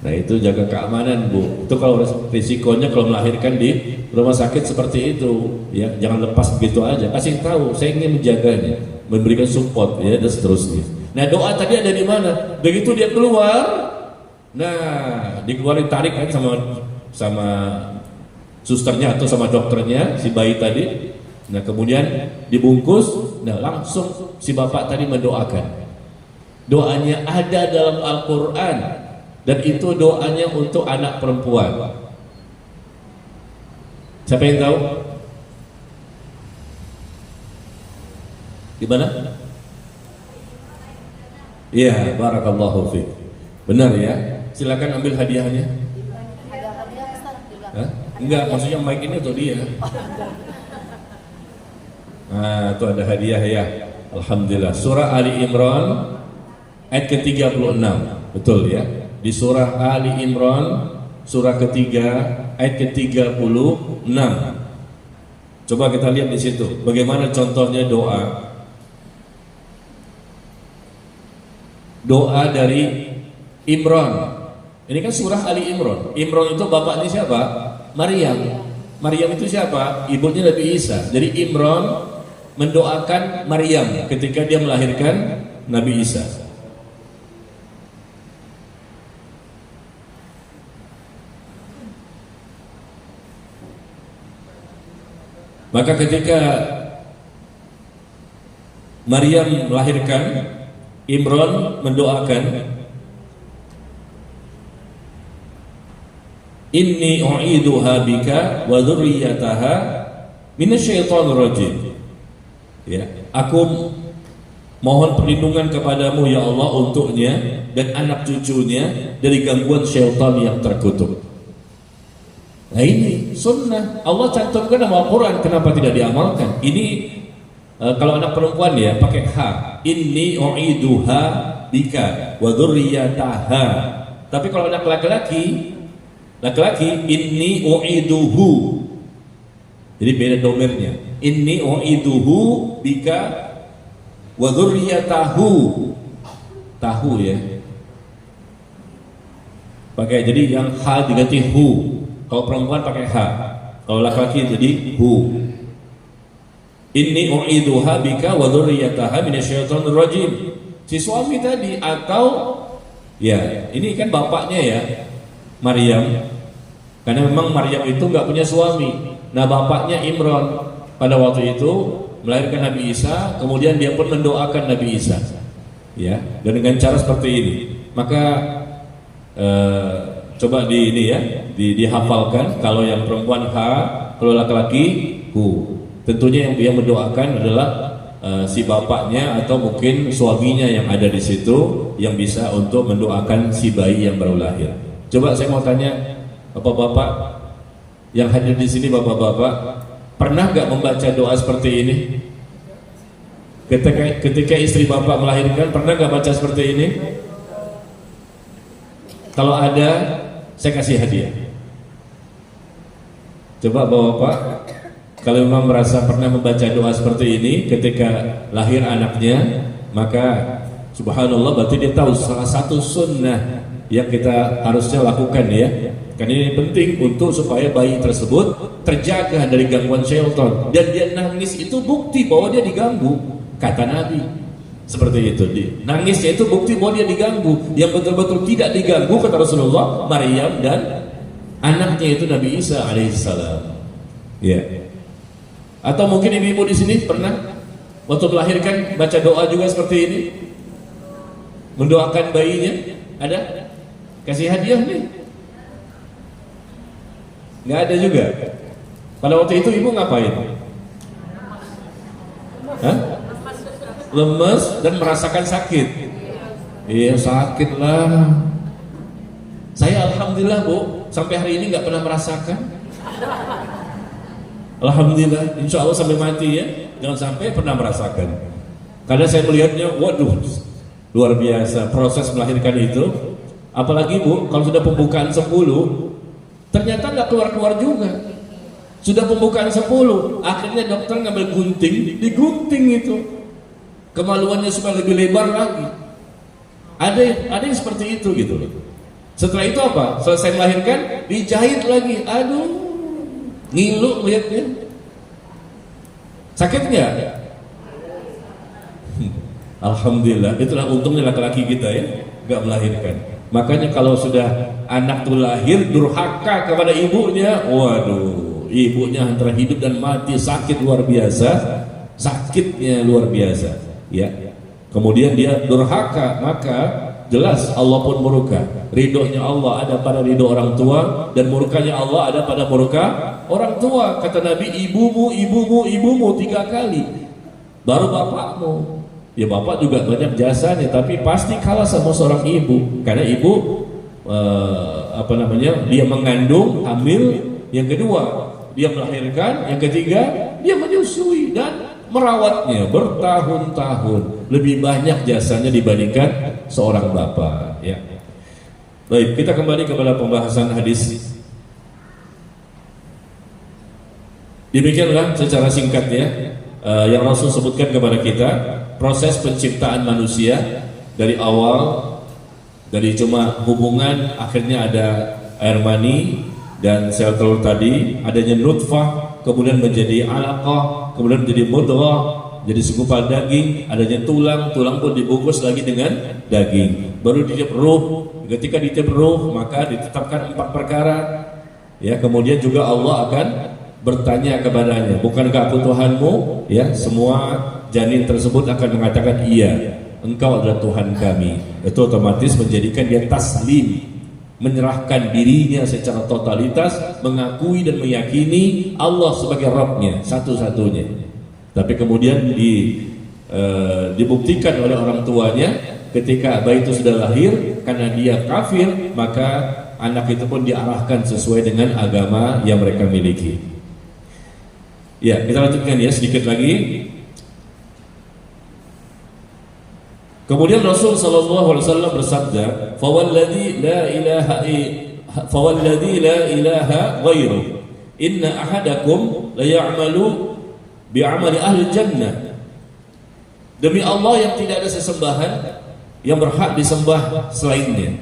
Nah itu jaga keamanan Bu. Itu kalau risikonya kalau melahirkan di rumah sakit seperti itu ya, jangan lepas begitu aja. Kasih tahu, saya ingin menjaganya, memberikan support ya dan seterusnya. Nah doa tadi ada di mana? Begitu dia keluar, nah dikeluarin, tarik kan sama susternya atau sama dokternya si bayi tadi. Nah kemudian dibungkus, nah langsung si bapak tadi mendoakan. Doanya ada dalam Al-Quran dan itu doanya untuk anak perempuan. Siapa yang tahu? Gimana? Iya, barakallahu fiik. Benar ya. Silakan ambil hadiahnya. Ada hadiah Ustaz di belakang. Hah? Enggak, maksudnya mic ini untuk dia. Nah, itu ada hadiah ya. Alhamdulillah. Surah Ali Imran ayat ke-36. Betul ya. Di surah Ali Imran surah ketiga ayat ke-36. Coba kita lihat di situ bagaimana contohnya doa. Doa dari Imran. Ini kan surah Ali Imran. Imran itu bapaknya siapa? Maryam. Maryam itu siapa? Ibunya Nabi Isa. Jadi Imran mendoakan Maryam ketika dia melahirkan Nabi Isa. Maka ketika Maryam melahirkan, Imran mendoakan, Inni u'iduha bika wa dzurriyyataha minasyaitonir rajim. Ya, aku mohon perlindungan kepadamu ya Allah untuknya dan anak cucunya dari gangguan syaitan yang terkutuk. Nah ini sunnah Allah cantumkan dalam Al-Quran, kenapa tidak diamalkan? Ini kalau anak perempuan ya pakai ha, inni u'iduha bika wa dzurriyyataha. Tapi kalau anak laki-laki inni u'iduhu. Jadi beda domirnya. Inni u'iduhu bika wa dzurriyyatahu. Tahu ya. Pakai jadi yang ha diganti hu. Kalau perempuan pakai ha. Kalau laki-laki jadi hu. Inni u'iduha bika wa dzurriyyataha minasyaitonir rajim. Si suami tadi atau ya, ini kan bapaknya ya, Maryam. Karena memang Maryam itu enggak punya suami. Nah, bapaknya Imran pada waktu itu melahirkan Nabi Isa, kemudian dia pun mendoakan Nabi Isa. Ya, dan dengan cara seperti ini. Maka coba dihafalkan. Kalau yang perempuan ha, kalau laki-laki hu. Tentunya yang mendoakan adalah si bapaknya atau mungkin suaminya yang ada di situ yang bisa untuk mendoakan si bayi yang baru lahir. Coba saya mau tanya bapak-bapak yang hadir di sini bapak-bapak, pernah gak membaca doa seperti ini? Ketika istri bapak melahirkan, pernah gak baca seperti ini? Kalau ada, saya kasih hadiah. Coba bapak-bapak, kalau memang merasa pernah membaca doa seperti ini ketika lahir anaknya, maka subhanallah berarti dia tahu salah satu sunnah yang kita harusnya lakukan ya. Karena ini penting untuk supaya bayi tersebut terjaga dari gangguan syaitan. Dan dia nangis itu bukti bahwa dia diganggu, kata Nabi. Seperti itu, nangisnya itu bukti bahwa dia diganggu. Yang betul-betul tidak diganggu kata Rasulullah, Maryam dan anaknya itu Nabi Isa alaihissalam. Ya. Atau mungkin ibu-ibu di sini pernah waktu melahirkan baca doa juga seperti ini, mendoakan bayinya. Ada? Kasih hadiah nih? Nggak ada juga. Pada waktu itu ibu ngapain? Hah? Lemes dan merasakan sakit. Iya sakit lah. Saya alhamdulillah bu, sampai hari ini nggak pernah merasakan. Alhamdulillah, insya Allah sampai mati ya, jangan sampai pernah merasakan. Karena saya melihatnya, waduh, luar biasa proses melahirkan itu. Apalagi bu, kalau sudah pembukaan 10, ternyata nggak keluar-keluar juga. Sudah pembukaan 10, akhirnya dokter ngambil gunting, digunting itu. Kemaluannya supaya lebih lebar lagi. Ada yang seperti itu gitu loh. Setelah itu apa? Selesai melahirkan, dijahit lagi. Aduh, ngilu lihatnya. Sakit nggak? Alhamdulillah, itulah untungnya laki-laki kita ya, nggak melahirkan. Makanya kalau sudah anak tuh lahir durhaka kepada ibunya, waduh, ibunya antara hidup dan mati, sakit luar biasa, sakitnya luar biasa. Ya, kemudian dia durhaka, maka jelas Allah pun murka. Ridhonya Allah ada pada ridho orang tua, dan murkanya Allah ada pada murka orang tua. Kata Nabi, ibumu 3 kali, baru bapakmu. Ya bapak juga banyak jasanya, tapi pasti kalah sama seorang ibu. Karena ibu dia mengandung, hamil, yang kedua dia melahirkan, yang ketiga dia menyusui dan merawatnya bertahun-tahun. Lebih banyak jasanya dibandingkan seorang bapak ya. Baik, kita kembali kepada pembahasan hadis. Demikianlah secara singkat ya, yang Rasul sebutkan kepada kita proses penciptaan manusia dari awal, dari cuma hubungan, akhirnya ada air mani dan sel telur tadi, adanya nutfah, kemudian menjadi alaqah, kemudian menjadi mudghah, jadi segumpal daging, adanya tulang pun dibungkus lagi dengan daging, baru ditiup ruh. Ketika ditiup ruh, maka ditetapkan 4 perkara ya. Kemudian juga Allah akan bertanya kepadanya, bukankah aku Tuhanmu? Ya, semua janin tersebut akan mengatakan iya, engkau adalah Tuhan kami. Itu otomatis menjadikan dia taslim, menyerahkan dirinya secara totalitas, mengakui dan meyakini Allah sebagai Rabbnya satu-satunya. Tapi kemudian dibuktikan oleh orang tuanya ketika bayi itu sudah lahir, karena dia kafir, maka anak itu pun diarahkan sesuai dengan agama yang mereka miliki. Ya, kita lanjutkan ya sedikit lagi. Kemudian Rasul sallallahu alaihi wasallam bersabda, "Fawalladzi la ilaha ghairu, inna ahadakum la ya'malu bi'amali ahli jannah." Demi Allah yang tidak ada sesembahan yang berhak disembah selainnya.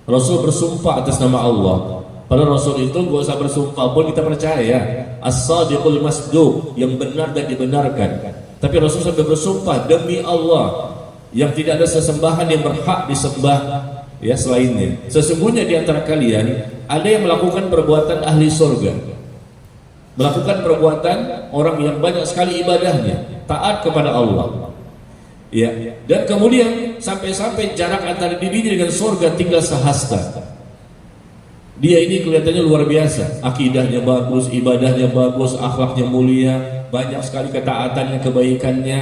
Rasul bersumpah atas nama Allah. Pada Rasul itu gak usah bersumpah pun kita percaya, as-sadiqul masduq, yang benar dan dibenarkan. Tapi Rasul sampai bersumpah demi Allah yang tidak ada sesembahan yang berhak disembah ya selainnya. Sesungguhnya di antara kalian ada yang melakukan perbuatan ahli surga, melakukan perbuatan orang yang banyak sekali ibadahnya, taat kepada Allah. Ya, dan kemudian sampai-sampai jarak antara dirinya dengan surga tinggal sehasta. Dia ini kelihatannya luar biasa, akidahnya bagus, ibadahnya bagus, akhlaknya mulia, banyak sekali ketaatannya, kebaikannya,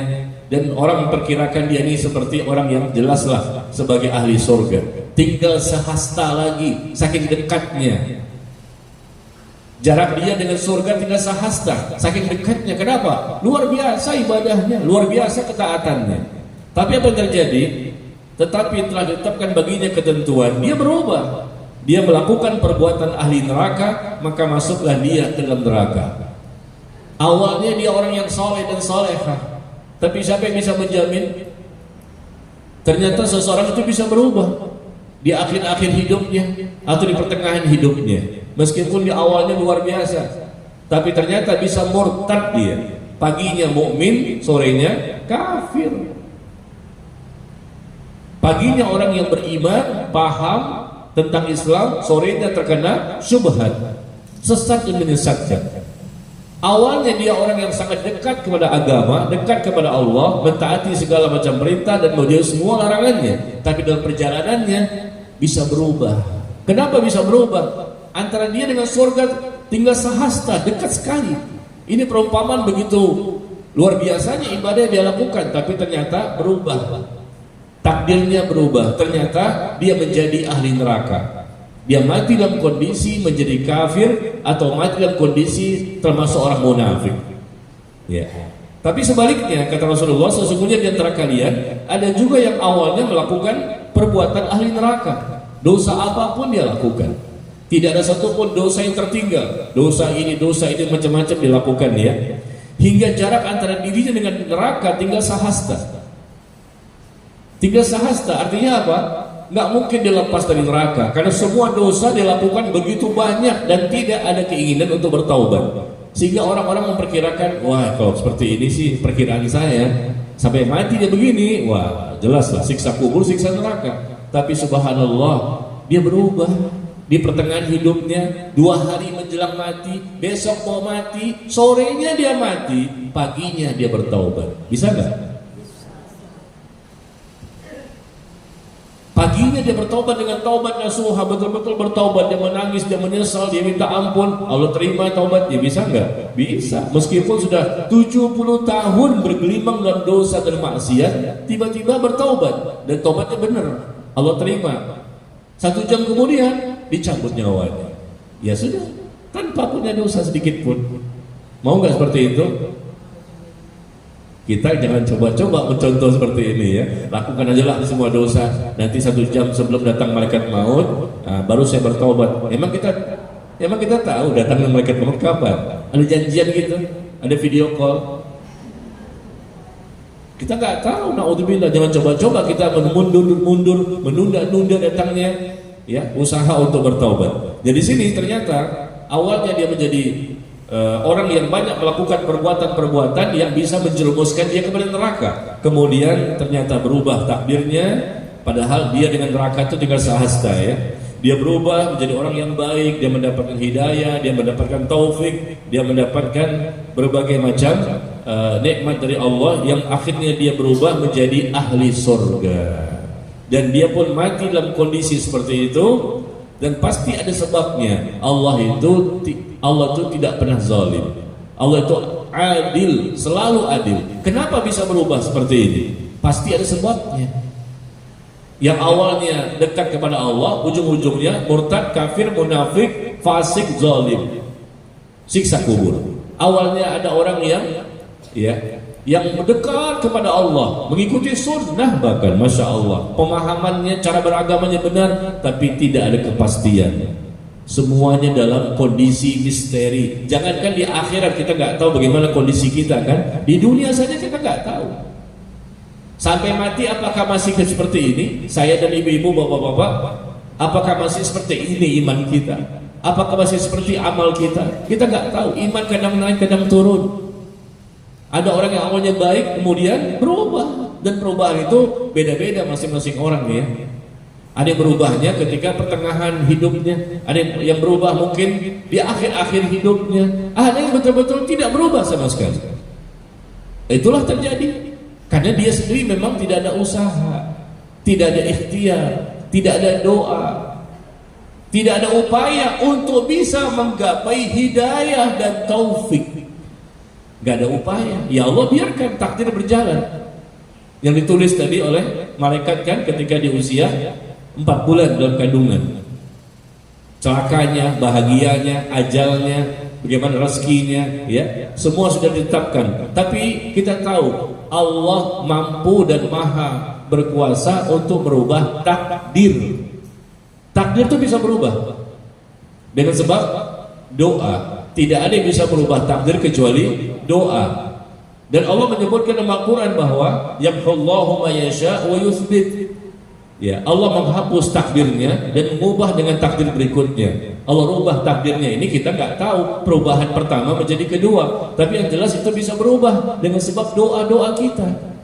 dan orang memperkirakan dia ini seperti orang yang jelaslah sebagai ahli surga. Tinggal sehasta lagi, saking dekatnya Jarak dia dengan surga tinggal sehasta, saking dekatnya. Kenapa? Luar biasa ibadahnya, luar biasa ketaatannya. Tapi apa yang terjadi? Tetapi telah ditetapkan baginya ketentuan, dia berubah. Dia melakukan perbuatan ahli neraka, maka masuklah dia ke dalam neraka. Awalnya dia orang yang soleh dan solehah, tapi siapa yang bisa menjamin? Ternyata seseorang itu bisa berubah di akhir-akhir hidupnya atau di pertengahan hidupnya. Meskipun di awalnya luar biasa, tapi ternyata bisa murtad dia. Paginya mukmin, sorenya kafir. Paginya orang yang beriman, paham tentang Islam, sorenya terkena syubhat, sesat dan menyesatkan. Awalnya dia orang yang sangat dekat kepada agama, dekat kepada Allah, mentaati segala macam perintah dan menjauhi semua larangannya. Tapi dalam perjalanannya bisa berubah. Kenapa bisa berubah? Antara dia dengan surga tinggal sehasta, dekat sekali. Ini perumpamaan begitu luar biasanya ibadah yang dia lakukan, tapi ternyata berubah. Takdirnya berubah. Ternyata dia menjadi ahli neraka. Dia mati dalam kondisi menjadi kafir atau mati dalam kondisi termasuk orang munafik. Ya. Tapi sebaliknya kata Rasulullah, sesungguhnya di antara kalian ada juga yang awalnya melakukan perbuatan ahli neraka. Dosa apapun dia lakukan. Tidak ada satupun dosa yang tertinggal. Dosa ini macam-macam dilakukan ya. Hingga jarak antara dirinya dengan neraka tinggal sehasta. Tinggal sehasta artinya apa? Nggak mungkin dilepas dari neraka karena semua dosa dilakukan begitu banyak dan tidak ada keinginan untuk bertaubat, sehingga orang-orang memperkirakan, wah kalau seperti ini sih perkiraan saya sampai mati dia begini, wah jelaslah siksa kubur, siksa neraka. Tapi subhanallah, dia berubah di pertengahan hidupnya. 2 hari menjelang mati, besok mau mati, sorenya dia mati, paginya dia bertaubat. Bisa nggak? Paginya dia bertobat dengan taubat nasuha, betul-betul bertobat, dia menangis, dia menyesal, dia minta ampun, Allah terima taubatnya. Bisa enggak? Bisa. Meskipun sudah 70 tahun bergelimang dalam dosa dan maksiat, tiba-tiba bertaubat dan taubatnya benar, Allah terima. 1 jam kemudian dicabut nyawanya. Ya sudah, tanpa punya dosa sedikit pun. Mau enggak seperti itu? Kita jangan coba-coba mencontoh seperti ini ya. Lakukan aja lah semua dosa. Nanti 1 jam sebelum datang malaikat maut, baru saya bertobat. Emang kita tahu datangnya malaikat maut kapan? Ada janjian gitu? Ada video call? Kita nggak tahu. Naudzubillah. Jangan coba-coba kita mundur, menunda-nunda datangnya. Ya, usaha untuk bertobat. Jadi sini ternyata awalnya dia menjadi orang yang banyak melakukan perbuatan-perbuatan yang bisa menjerumuskan dia kepada neraka. Kemudian ternyata berubah takdirnya, padahal dia dengan neraka itu tinggal sehasta ya. Dia berubah menjadi orang yang baik, dia mendapatkan hidayah, dia mendapatkan taufik, dia mendapatkan berbagai macam nikmat dari Allah yang akhirnya dia berubah menjadi ahli surga. Dan dia pun mati dalam kondisi seperti itu. Dan pasti ada sebabnya. Allah itu tidak pernah zalim. Allah itu adil, selalu adil. Kenapa bisa berubah seperti ini? Pasti ada sebabnya. Yang awalnya dekat kepada Allah, ujung-ujungnya murtad, kafir, munafik, fasik, zalim, siksa kubur. Awalnya ada orang yang mendekat kepada Allah, mengikuti sunnah bahkan, masya Allah, pemahamannya, cara beragamanya benar, tapi tidak ada kepastian. Semuanya dalam kondisi misteri. Jangankan di akhirat kita nggak tahu bagaimana kondisi kita kan, di dunia saja kita nggak tahu. Sampai mati apakah masih seperti ini? Saya dan ibu-ibu, bapak-bapak, apakah masih seperti ini iman kita? Apakah masih seperti amal kita? Kita nggak tahu. Iman kadang naik, kadang turun. Ada orang yang awalnya baik kemudian berubah, dan perubahan itu beda-beda masing-masing orang ya. Ada yang berubahnya ketika pertengahan hidupnya, ada yang berubah mungkin di akhir-akhir hidupnya, ada yang betul-betul tidak berubah sama sekali. Itulah terjadi karena dia sendiri memang tidak ada usaha, tidak ada ikhtiar, tidak ada doa, tidak ada upaya untuk bisa menggapai hidayah dan taufik. Gak ada upaya. Ya Allah biarkan takdir berjalan. Yang ditulis tadi oleh malaikat kan ketika di usia 4 bulan dalam kandungan. celakanya, bahagianya, ajalnya, bagaimana rezekinya, ya, semua sudah ditetapkan. Tapi kita tahu Allah mampu dan maha berkuasa untuk merubah takdir. Takdir itu bisa berubah dengan sebab doa. Tidak ada yang bisa merubah takdir kecuali doa. Dan Allah menyebutkan dalam Al-Quran bahwa yamhullahu ma yasha wa yuthbit. Ya, Allah menghapus takdirnya dan mengubah dengan takdir berikutnya. Allah rubah takdirnya ini kita nggak tahu perubahan pertama menjadi kedua, tapi yang jelas itu bisa berubah dengan sebab doa-doa kita.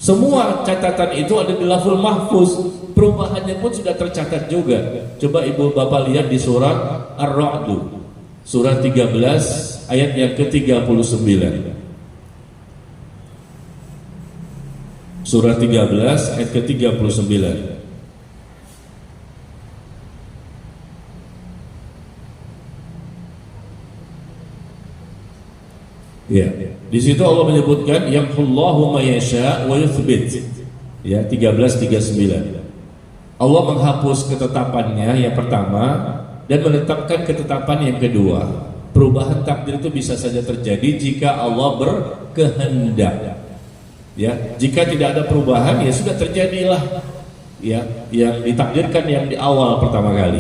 Semua catatan itu ada di Lauhul Mahfuz, perubahannya pun sudah tercatat juga. Coba ibu bapak lihat di surah Ar-Ra'd, surah 13 ayat yang ke-39. Surah 13 ayat ke-39. Ya, di situ Allah menyebutkan yamhullahu ma yasha wa yuthbit. Ya, 13:39. Allah menghapus ketetapannya yang pertama dan menetapkan ketetapan yang kedua. Perubahan takdir itu bisa saja terjadi jika Allah berkehendak. Ya, jika tidak ada perubahan ya sudah terjadilah ya yang ditakdirkan yang di awal pertama kali.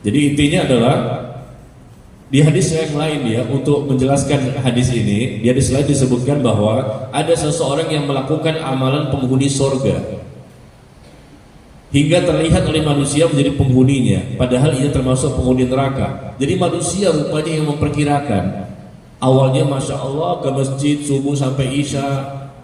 Jadi intinya adalah di hadis yang lain ya, untuk menjelaskan hadis ini, di hadis lain disebutkan bahwa ada seseorang yang melakukan amalan penghuni surga hingga terlihat oleh manusia menjadi penghuninya, padahal ia termasuk penghuni neraka. Jadi manusia rupanya yang memperkirakan. Awalnya Masya Allah ke masjid subuh sampai isya,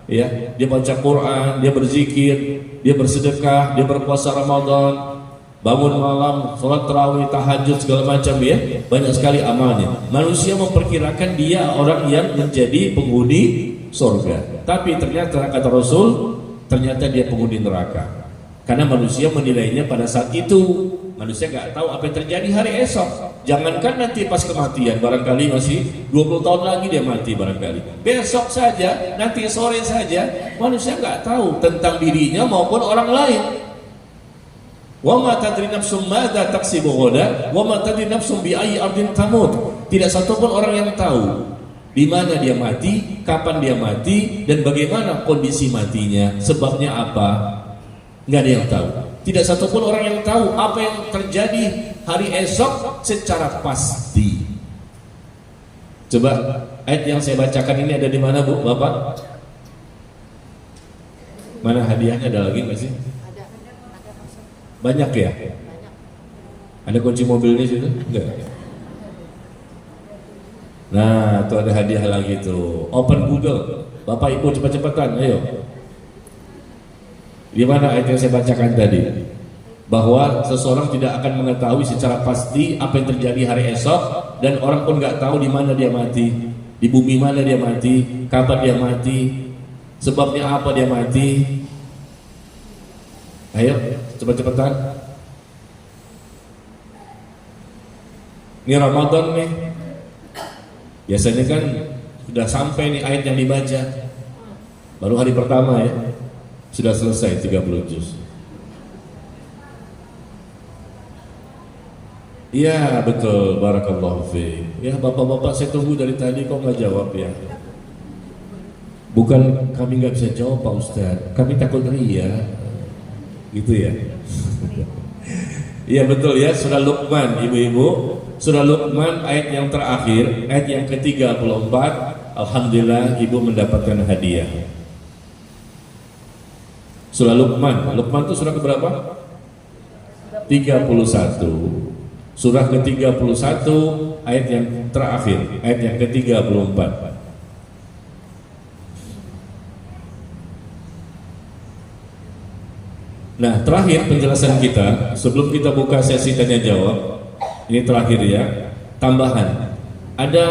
ya, dia baca Quran, dia berzikir, dia bersedekah, dia berpuasa Ramadan, bangun malam, sholat tarawih, tahajud, segala macam, ya, banyak sekali amalnya. Manusia memperkirakan dia orang yang menjadi penghuni surga, tapi ternyata kata Rasul, ternyata dia penghuni neraka. Karena manusia menilainya pada saat itu. Manusia nggak tahu apa yang terjadi hari esok. Jangankan nanti pas kematian, barangkali masih 20 tahun lagi dia mati barangkali. Besok saja, nanti sore saja, manusia nggak tahu tentang dirinya maupun orang lain. Wa ma tadri nafsum madza taksibu ghadan, wa ma tadri nafsum bi ayyi ardin tamut. Tidak satupun orang yang tahu di mana dia mati, kapan dia mati, dan bagaimana kondisi matinya, sebabnya apa, nggak ada yang tahu. Tidak satupun orang yang tahu apa yang terjadi hari esok secara pasti. Coba ayat yang saya bacakan ini ada di mana, Bu, Bapak? Mana hadiahnya, ada lagi nggak sih? Ada. Banyak ya? Banyak. Ada kunci mobilnya situ? Enggak. Nah, tuh ada hadiah lagi tuh. Open Google. Bapak Ibu cepat-cepatan, ayo. Di mana ayat yang saya bacakan tadi? Bahwa seseorang tidak akan mengetahui secara pasti apa yang terjadi hari esok, dan orang pun nggak tahu di mana dia mati, di bumi mana dia mati, kapan dia mati, sebabnya apa dia mati. Ayo, cepat-cepatan. Ini Ramadan nih. Biasanya kan sudah sampai nih ayat yang dibaca. Baru hari pertama ya. Sudah selesai 30 juz. Iya betul, barakallahu fiik. Ya bapak-bapak saya tunggu dari tadi kok nggak jawab ya. Bukan kami nggak bisa jawab Pak Ustadz, kami takut ria, gitu ya. Iya betul ya, surah Luqman ibu-ibu, surah Luqman ayat yang terakhir, ayat yang ke-34. Alhamdulillah ibu mendapatkan hadiah. Surah Luqman, Luqman itu surah keberapa? 31. Surah ke-31 ayat yang terakhir, ayat yang ke-34. Nah, terakhir penjelasan kita sebelum kita buka sesi tanya jawab. Ini terakhir ya, tambahan. Ada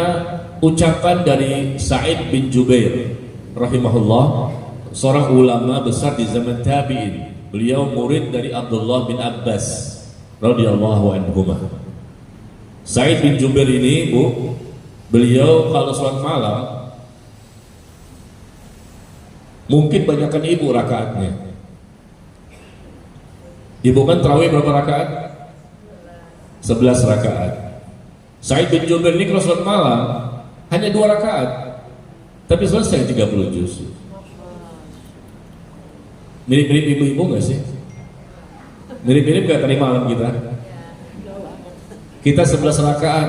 ucapan dari Sa'id bin Jubair rahimahullah, seorang ulama besar di zaman tabi'in. Beliau murid dari Abdullah bin Abbas radhiyallahu anhuma. Sa'id bin Jubair ini, Bu, beliau kalau sholat malam mungkin banyakkan ibu rakaatnya. Ibu kan tarawih berapa rakaat? 11 rakaat. Sa'id bin Jubair ini kalau sholat malam hanya 2 rakaat, tapi selesai 30 juz. Mirip-mirip ibu-ibu nggak sih? Mirip-mirip gak tadi malam kita? Kita 11 rakaat,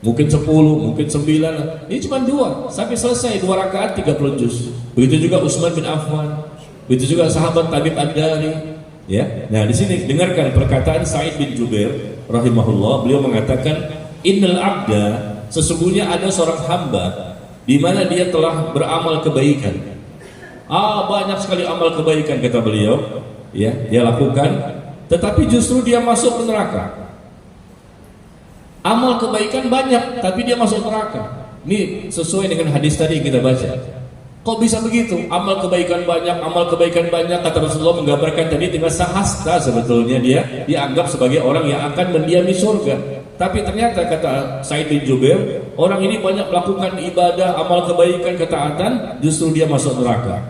mungkin 10, mungkin 9. Ini cuma 2, sampai selesai 2 rakaat 30 juz. Begitu juga Utsman bin Affan, begitu juga sahabat Tabib Ad-Dari. Ya, nah di sini dengarkan perkataan Sa'id bin Jubair rahimahullah. Beliau mengatakan, innal abda, sesungguhnya ada seorang hamba di mana dia telah beramal kebaikan. Banyak sekali amal kebaikan kata beliau, ya, dia lakukan, tetapi justru dia masuk ke neraka. Amal kebaikan banyak, tapi dia masuk neraka. Ini sesuai dengan hadis tadi yang kita baca. Kok bisa begitu? Amal kebaikan banyak, kata Rasulullah menggambarkan tadi dengan sahasta sebetulnya dia dianggap sebagai orang yang akan mendiami surga. Tapi ternyata kata Sa'id bin Jubair, orang ini banyak melakukan ibadah, amal kebaikan, ketaatan, justru dia masuk neraka.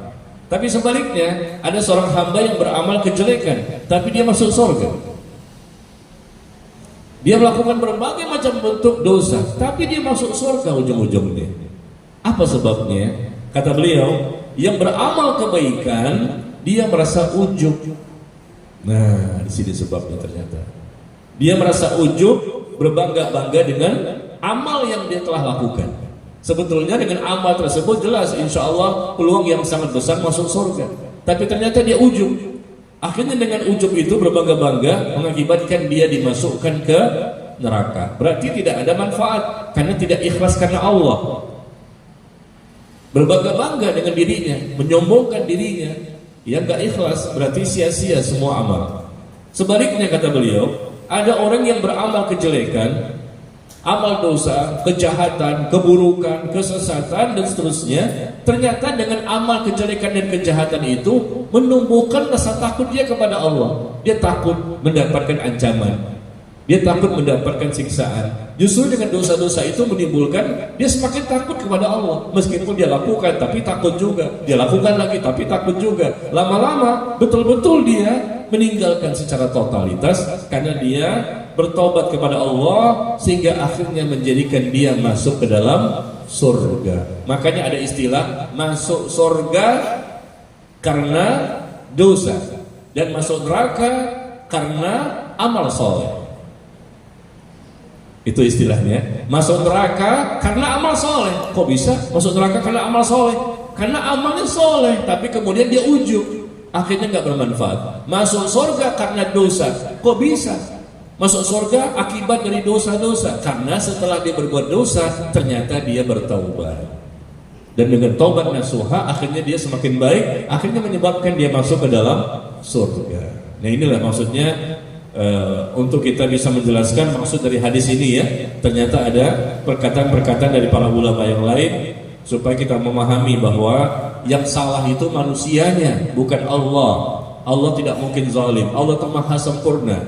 Tapi sebaliknya, ada seorang hamba yang beramal kejelekan, tapi dia masuk surga. Dia melakukan berbagai macam bentuk dosa, tapi dia masuk surga ujung-ujungnya. Apa sebabnya? Kata beliau, yang beramal kebaikan dia merasa ujub. Nah, di sini sebabnya ternyata. Dia merasa ujub, berbangga-bangga dengan amal yang dia telah lakukan. Sebetulnya dengan amal tersebut jelas insya Allah peluang yang sangat besar masuk surga. Tapi ternyata dia ujub. Akhirnya dengan ujub itu berbangga-bangga mengakibatkan dia dimasukkan ke neraka. Berarti tidak ada manfaat karena tidak ikhlas karena Allah. Berbangga-bangga dengan dirinya, menyombongkan dirinya, yang gak ikhlas berarti sia-sia semua amal. Sebaliknya kata beliau, ada orang yang beramal kejelekan, amal dosa, kejahatan, keburukan, kesesatan dan seterusnya. Ternyata dengan amal kejelekan dan kejahatan itu menumbuhkan rasa takut dia kepada Allah. Dia takut mendapatkan ancaman, dia takut mendapatkan siksaan. Justru dengan dosa-dosa itu menimbulkan dia semakin takut kepada Allah. Meskipun dia lakukan tapi takut juga, dia lakukan lagi tapi takut juga. Lama-lama betul-betul dia meninggalkan secara totalitas karena dia bertobat kepada Allah sehingga akhirnya menjadikan dia masuk ke dalam surga. Makanya ada istilah masuk surga karena dosa dan masuk neraka karena amal soleh. Itu istilahnya, masuk neraka karena amal soleh. Kok bisa masuk neraka karena amal soleh? Karena amalnya soleh, tapi kemudian dia ujub, akhirnya nggak bermanfaat. Masuk surga karena dosa. Kok bisa masuk surga akibat dari dosa-dosa? Karena setelah dia berbuat dosa, ternyata dia bertaubat. Dan dengan taubat nasuha, akhirnya dia semakin baik, akhirnya menyebabkan dia masuk ke dalam surga. Nah inilah maksudnya. Untuk kita bisa menjelaskan maksud dari hadis ini ya, ternyata ada perkataan-perkataan dari para ulama yang lain supaya kita memahami bahwa yang salah itu manusianya, bukan Allah. Allah tidak mungkin zalim, Allah itu maha sempurna,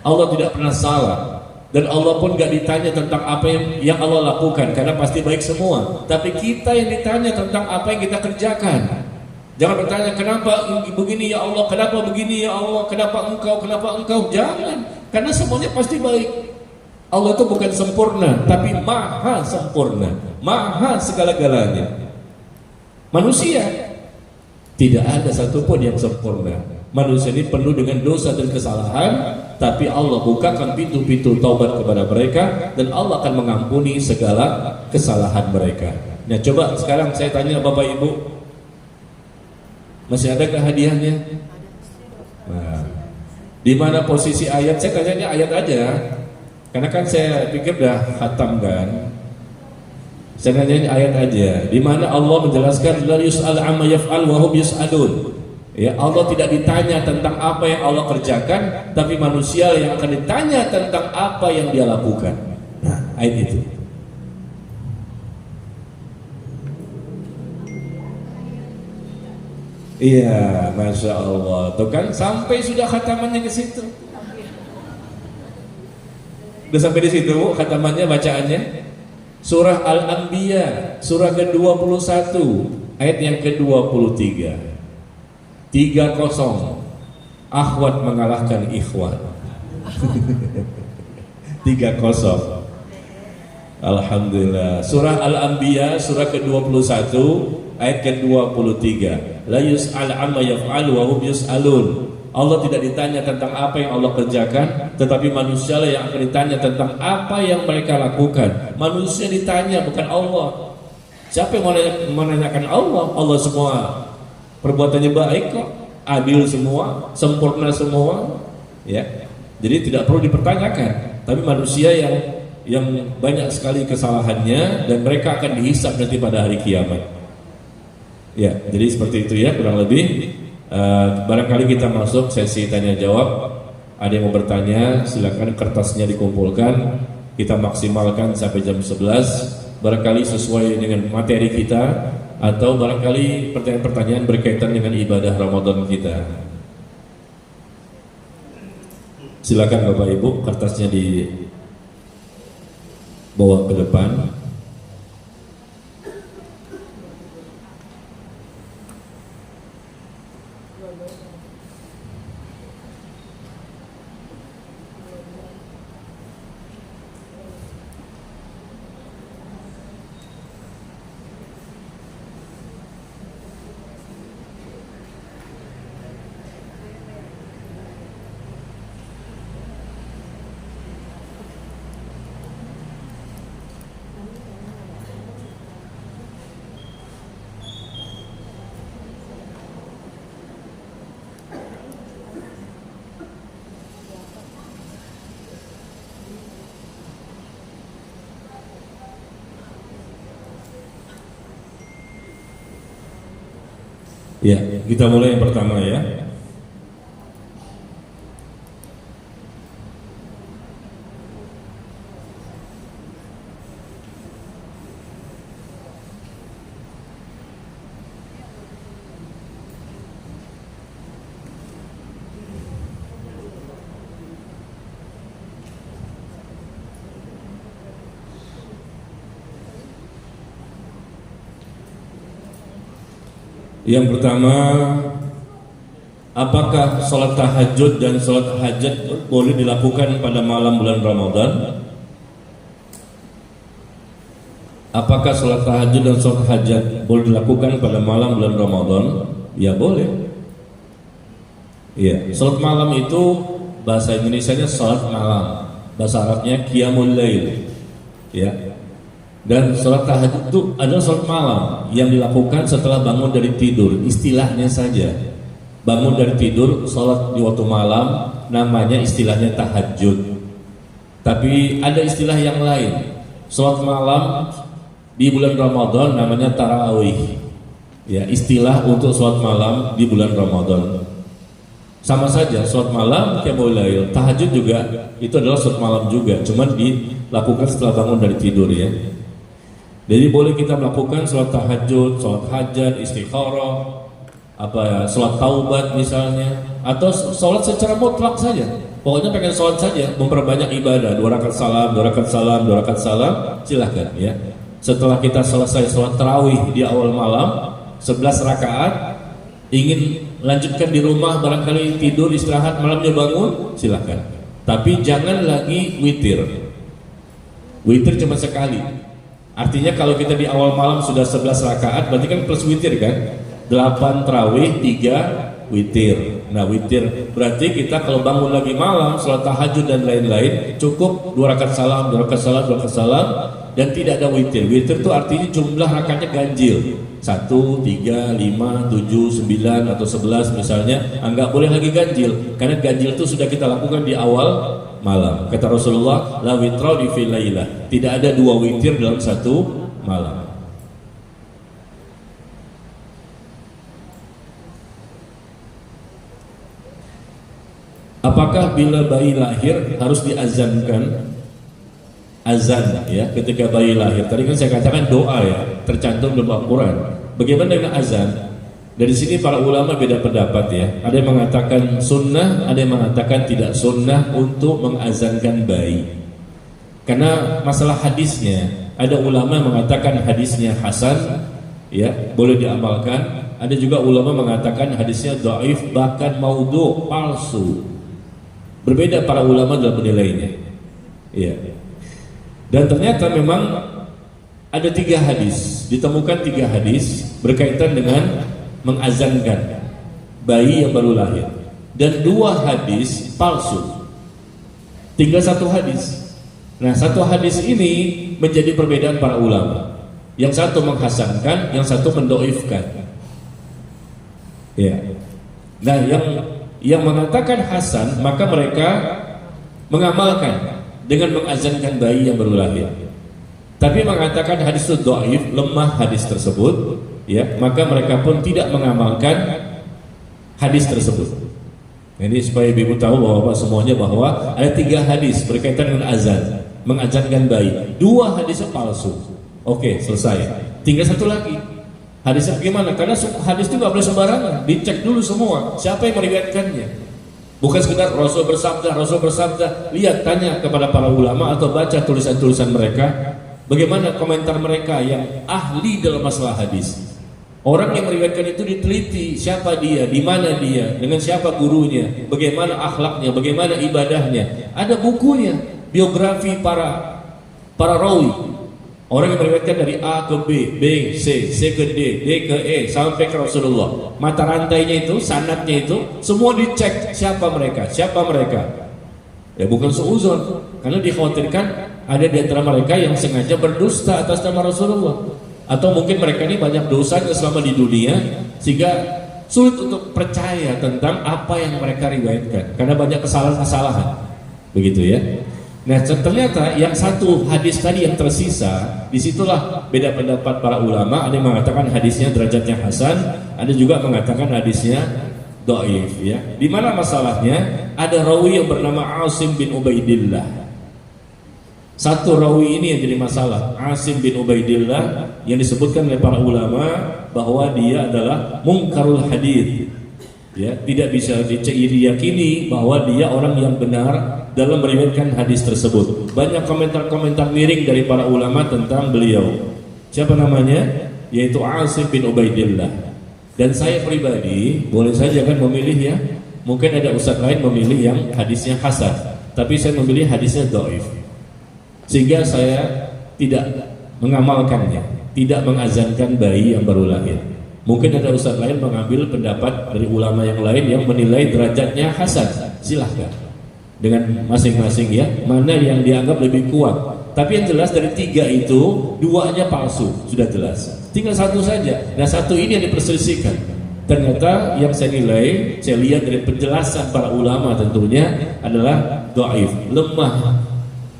Allah tidak pernah salah, dan Allah pun gak ditanya tentang apa yang Allah lakukan karena pasti baik semua. Tapi kita yang ditanya tentang apa yang kita kerjakan. Jangan bertanya kenapa begini ya Allah, kenapa begini ya Allah, kenapa engkau, jangan. Karena semuanya pasti baik. Allah itu bukan sempurna, tapi maha sempurna, maha segala-galanya. Manusia tidak ada satupun yang sempurna. Manusia ini penuh dengan dosa dan kesalahan, tapi Allah bukakan pintu-pintu taubat kepada mereka dan Allah akan mengampuni segala kesalahan mereka. Nah coba sekarang saya tanya Bapak Ibu, masih adakah hadiahnya? Nah, di mana posisi ayat? Saya tanyanya ayat aja, karena kan saya pikir dah khatam kan. Saya tanyanya ayat aja. Di mana Allah menjelaskan la yus'al amma yaf'al wa hum yus'alun. Ya, Allah tidak ditanya tentang apa yang Allah kerjakan, tapi manusia yang akan ditanya tentang apa yang dia lakukan. Nah, ayat itu. Iya, masya Allah. Tuh kan sampai sudah khatamannya ke situ. Udah sampai di situ khatamannya, bacaannya. Surah Al-Anbiya, surah ke-21, ayat yang ke-23. 30. Akhwat mengalahkan ikhwan. 3-0. Alhamdulillah. Surah Al-Anbiya surah ke-21 ayat ke-23. La yus'al amma yaf'al wa hum yus'alun. Allah tidak ditanya tentang apa yang Allah kerjakan, tetapi manusia lah yang akan ditanya tentang apa yang mereka lakukan. Manusia ditanya, bukan Allah. Siapa yang menanyakan Allah? Allah semua perbuatannya baik kok, adil semua, sempurna semua, ya. Jadi tidak perlu dipertanyakan. Tapi manusia yang banyak sekali kesalahannya dan mereka akan dihisab nanti pada hari kiamat. Ya, jadi seperti itu ya kurang lebih. Barangkali kita masuk sesi tanya jawab. Ada yang mau bertanya, silakan kertasnya dikumpulkan. Kita maksimalkan sampai jam 11. Barangkali sesuai dengan materi kita, atau barangkali pertanyaan-pertanyaan berkaitan dengan ibadah Ramadan kita. Silakan Bapak Ibu, kertasnya dibawa ke depan. Ya, kita mulai yang pertama ya. Yang pertama, apakah sholat tahajud dan sholat hajat boleh dilakukan pada malam bulan Ramadan? Apakah sholat tahajud dan sholat hajat boleh dilakukan pada malam bulan Ramadan? Ya boleh. Ya, sholat malam itu bahasa Indonesianya sholat malam, bahasa Arabnya qiyamul lail. Ya. Dan sholat tahajud itu adalah sholat malam yang dilakukan setelah bangun dari tidur. Istilahnya saja, bangun dari tidur, sholat di waktu malam, namanya istilahnya tahajud. Tapi ada istilah yang lain. Sholat malam di bulan Ramadan namanya tarawih. Ya, istilah untuk sholat malam di bulan Ramadan. Sama saja, sholat malam qiyamul lail, tahajud juga itu adalah sholat malam juga, cuman dilakukan setelah bangun dari tidur ya. Jadi boleh kita melakukan sholat tahajud, sholat hajat, istikharah, sholat taubat misalnya, atau sholat secara mutlak saja. Pokoknya pengen sholat saja, memperbanyak ibadah, 2 rakaat salam, 2 rakaat salam, 2 rakaat salam, silahkan ya. Setelah kita selesai sholat tarawih di awal malam, 11 rakaat, ingin lanjutkan di rumah, barangkali tidur, istirahat, malamnya bangun, silahkan. Tapi jangan lagi witir. Witir cuma sekali. Artinya kalau kita di awal malam sudah 11 rakaat, berarti kan plus witir kan? 8 tarawih, 3 witir. Nah witir berarti kita kalau bangun lagi malam, sholat tahajud dan lain-lain, cukup 2 rakaat salam, 2 rakaat salam, 2 rakaat salam, dan tidak ada witir. Witir itu artinya jumlah rakaatnya ganjil, 1, 3, 5, 7, 9 atau 11 misalnya. Enggak boleh lagi ganjil, karena ganjil itu sudah kita lakukan di awal malam. Kata Rasulullah, la witra di fil lailah. Tidak ada 2 witir dalam 1 malam. Apakah bila bayi lahir harus diazankan? Azan ya, ketika bayi lahir. Tadi kan saya katakan doa ya, tercantum dalam Al-Quran. Bagaimana dengan azan? Dari sini para ulama beda pendapat ya. Ada yang mengatakan sunnah, ada yang mengatakan tidak sunnah untuk mengazankan bayi. Karena masalah hadisnya, ada ulama yang mengatakan hadisnya hasan, ya boleh diamalkan. Ada juga ulama mengatakan hadisnya dhaif, bahkan maudhu, palsu. Berbeda para ulama dalam menilainya. Iya. Dan ternyata memang ada 3 hadis, ditemukan 3 hadis berkaitan dengan mengazankan bayi yang baru lahir, dan 2 hadis palsu. Tinggal 1 hadis. Nah, 1 hadis ini menjadi perbedaan para ulama. Yang satu menghasankan, yang satu mendoifkan. Ya. Nah, yang mengatakan hasan, maka mereka mengamalkan dengan mengazankan bayi yang baru lahir. Tapi mengatakan hadis itu dhaif, lemah hadis tersebut, ya, maka mereka pun tidak mengamalkan hadis tersebut. Ini supaya ibu tahu bahwa semuanya bahwa ada 3 hadis berkaitan dengan azan, mengazankan bayi. 2 hadisnya palsu. Oke, selesai. Tinggal 1 lagi. Hadisnya bagaimana? Karena hadis itu nggak boleh sembarangan, dicek dulu semua siapa yang meriwayatkannya. Bukan sekedar Rasul bersabda. Lihat, tanya kepada para ulama atau baca tulisan-tulisan mereka, bagaimana komentar mereka yang ahli dalam masalah hadis. Orang yang meriwayatkan itu diteliti, siapa dia, di mana dia, dengan siapa gurunya, bagaimana akhlaknya, bagaimana ibadahnya. Ada bukunya, biografi para rawi. Orang yang meriwayatkan dari A ke B, B, C, C ke D, D ke E, sampai ke Rasulullah. Mata rantainya itu, sanadnya itu, semua dicek siapa mereka. Ya bukan seuzon, karena dikhawatirkan ada di antara mereka yang sengaja berdusta atas nama Rasulullah. Atau mungkin mereka ini banyak dosanya selama di dunia, sehingga sulit untuk percaya tentang apa yang mereka riwayatkan, karena banyak kesalahan-kesalahan. Begitu ya. Nah, ternyata yang 1 hadis tadi yang tersisa, disitulah beda pendapat para ulama. Ada yang mengatakan hadisnya derajatnya hasan, ada juga mengatakan hadisnya dhaif. Ya, di mana masalahnya? Ada rawi yang bernama Asim bin Ubaidillah. 1 rawi ini yang jadi masalah. Asim bin Ubaidillah yang disebutkan oleh para ulama bahwa dia adalah mungkarul hadis. Ya, tidak bisa diyakini bahwa dia orang yang benar dalam meriwayatkan hadis tersebut. Banyak komentar-komentar miring dari para ulama tentang beliau. Siapa namanya? Yaitu Asim bin Ubaidillah. Dan saya pribadi, boleh saja kan memilih ya. Mungkin ada ustaz lain memilih yang hadisnya hasan, tapi saya memilih hadisnya dhaif. Sehingga saya tidak mengamalkannya, tidak mengazankan bayi yang baru lahir. Mungkin ada ustaz lain mengambil pendapat dari ulama yang lain yang menilai derajatnya hasan. Silahkan dengan masing-masing ya, mana yang dianggap lebih kuat. Tapi yang jelas dari 3 itu 2-nya palsu, sudah jelas. Tinggal 1 saja. Nah, 1 ini yang diperselisihkan. Ternyata yang saya nilai, saya lihat dari penjelasan para ulama tentunya adalah dhaif, lemah.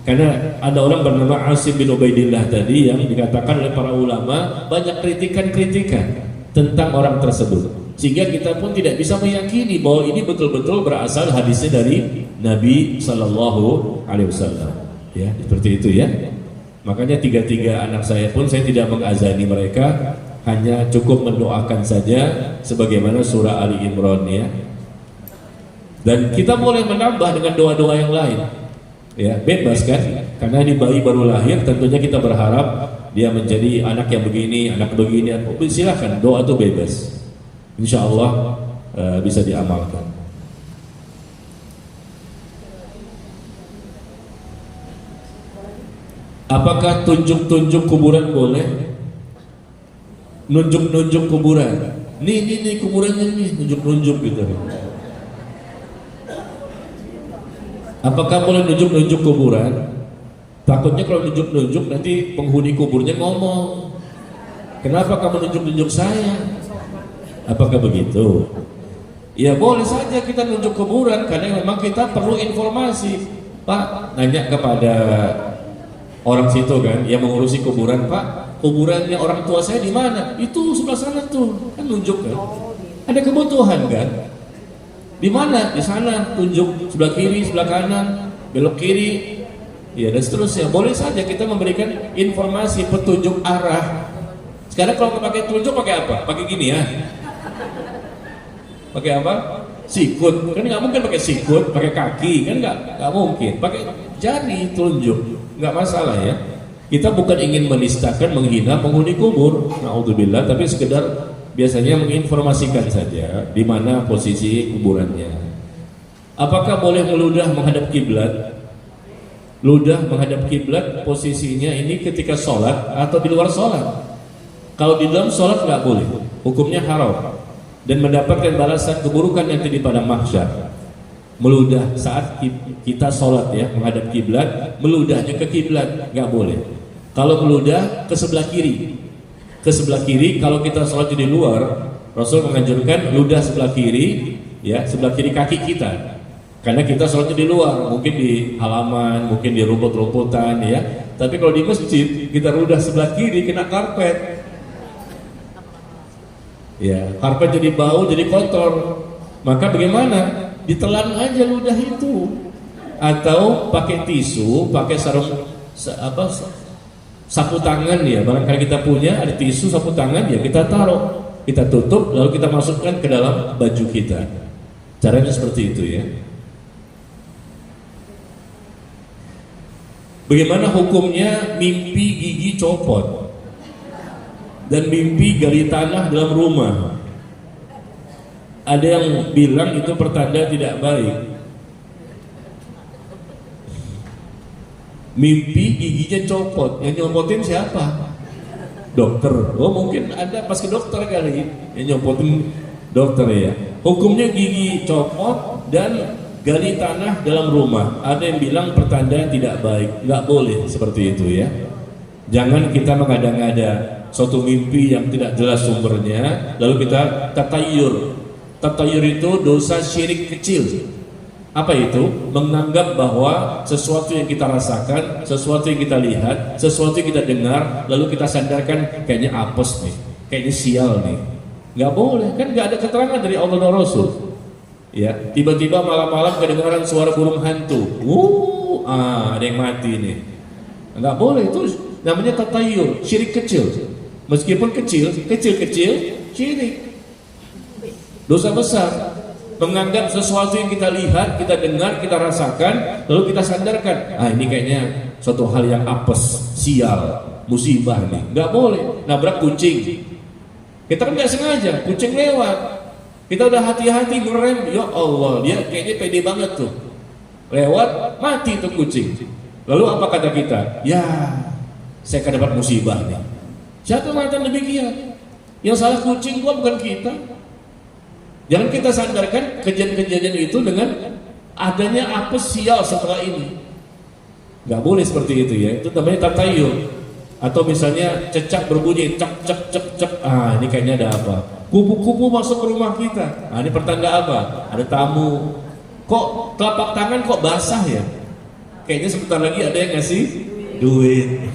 Karena ada orang bernama Asim bin Ubaidillah tadi yang dikatakan oleh para ulama banyak kritikan-kritikan tentang orang tersebut, sehingga kita pun tidak bisa meyakini bahwa ini betul-betul berasal hadisnya dari Nabi Sallallahu Alaihi Wasallam. Ya, seperti itu ya. Makanya 3 anak saya pun saya tidak mengazani mereka, hanya cukup mendoakan saja sebagaimana surah Ali Imran ya. Dan kita boleh menambah dengan doa-doa yang lain. Ya, bebas kan? Karena ini bayi baru lahir, tentunya kita berharap dia menjadi anak yang begini, anak begini. Silakan, doa itu bebas. Insya Allah bisa diamalkan. Apakah tunjuk-tunjuk kuburan boleh? Nunjuk-nunjuk kuburan. Nih kuburannya nih, nunjuk-nunjuk gitu. Apakah boleh nunjuk-nunjuk kuburan? Takutnya kalau nunjuk-nunjuk nanti penghuni kuburnya ngomong, kenapa kamu nunjuk-nunjuk saya? Apakah begitu? Ya boleh saja kita nunjuk kuburan, karena memang kita perlu informasi. Pak, nanya kepada orang situ kan, yang mengurusi kuburan, Pak, kuburannya orang tua saya di mana? Itu sebelah sana tuh, kan nunjuk kan? Ada kebutuhan kan? Di mana? Di sana, tunjuk sebelah kiri, sebelah kanan, belok kiri, ya dan seterusnya. Boleh saja kita memberikan informasi petunjuk arah. Sekarang kalau pakai tunjuk pakai apa? Pakai gini ya. Pakai apa? Sikut. Kan nggak mungkin pakai sikut, pakai kaki, kan nggak mungkin. Pakai jari tunjuk, nggak masalah ya. Kita bukan ingin menistakan, menghina penghuni kubur, naudzubillah, tapi sekedar biasanya menginformasikan saja di mana posisi kuburannya. Apakah boleh meludah menghadap kiblat? Ludah menghadap kiblat posisinya ini ketika sholat atau di luar sholat. Kalau di dalam sholat nggak boleh, hukumnya haram dan mendapatkan balasan keburukan nanti di padang mahsyar. Meludah saat kita sholat ya, menghadap kiblat, meludahnya ke kiblat nggak boleh. Kalau meludah ke sebelah kiri, kalau kita sholat di luar, Rasul menganjurkan ludah sebelah kiri, ya sebelah kiri kaki kita. Karena kita sholat di luar, mungkin di halaman, mungkin di rumput-rumputan ya. Tapi kalau di masjid, kita ludah sebelah kiri kena karpet. Ya, karpet jadi bau, jadi kotor. Maka bagaimana? Ditelan aja ludah itu. Atau pakai tisu, pakai sarung sapu tangan ya. Barangkali kita punya ada tisu sapu tangan ya, kita taruh, kita tutup, lalu kita masukkan ke dalam baju kita. Caranya seperti itu ya. Bagaimana hukumnya mimpi gigi copot dan mimpi gali tanah dalam rumah? Ada yang bilang itu pertanda tidak baik. Mimpi giginya copot, yang nyopotin siapa? Dokter. Oh mungkin ada pas ke dokter kali yang nyopotin dokter ya. Hukumnya gigi copot dan gali tanah dalam rumah. Ada yang bilang pertanda tidak baik, nggak boleh seperti itu ya. Jangan kita mengada-ngada suatu mimpi yang tidak jelas sumbernya, lalu kita tatayur. Tatayur itu dosa syirik kecil. Apa itu? Menganggap bahwa sesuatu yang kita rasakan, sesuatu yang kita lihat, sesuatu yang kita dengar, lalu kita sandarkan kayaknya apes nih, kayaknya sial nih. Nggak boleh, kan nggak ada keterangan dari Allah dan Rasul. Ya, tiba-tiba malam-malam kedengaran suara burung hantu. Ada yang mati nih. Enggak boleh, itu namanya tatayur, syirik kecil. Meskipun kecil, syirik. Dosa besar. Menganggap sesuatu yang kita lihat, kita dengar, kita rasakan, lalu kita sandarkan, ini kayaknya suatu hal yang apes, sial, musibah nih. Enggak boleh. Nabrak kucing. Kita kan nggak sengaja, kucing lewat. Kita udah hati-hati ngerem, ya Allah, dia kayaknya pede banget tuh. Lewat, mati tuh kucing. Lalu apa kata kita? Ya, saya akan dapat musibah nih. Siapa mengatakan demikian? Yang salah kucing gua bukan kita. Jangan kita sandarkan kejadian-kejadian itu dengan adanya apa sial setelah ini. Gak boleh seperti itu ya. Itu namanya tatayur. Atau misalnya cecak berbunyi, cek cek cek cek. Ini kayaknya ada apa? Kupu-kupu masuk ke rumah kita. Ini pertanda apa? Ada tamu. Kok telapak tangan kok basah ya? Kayaknya sebentar lagi ada yang ngasih duit.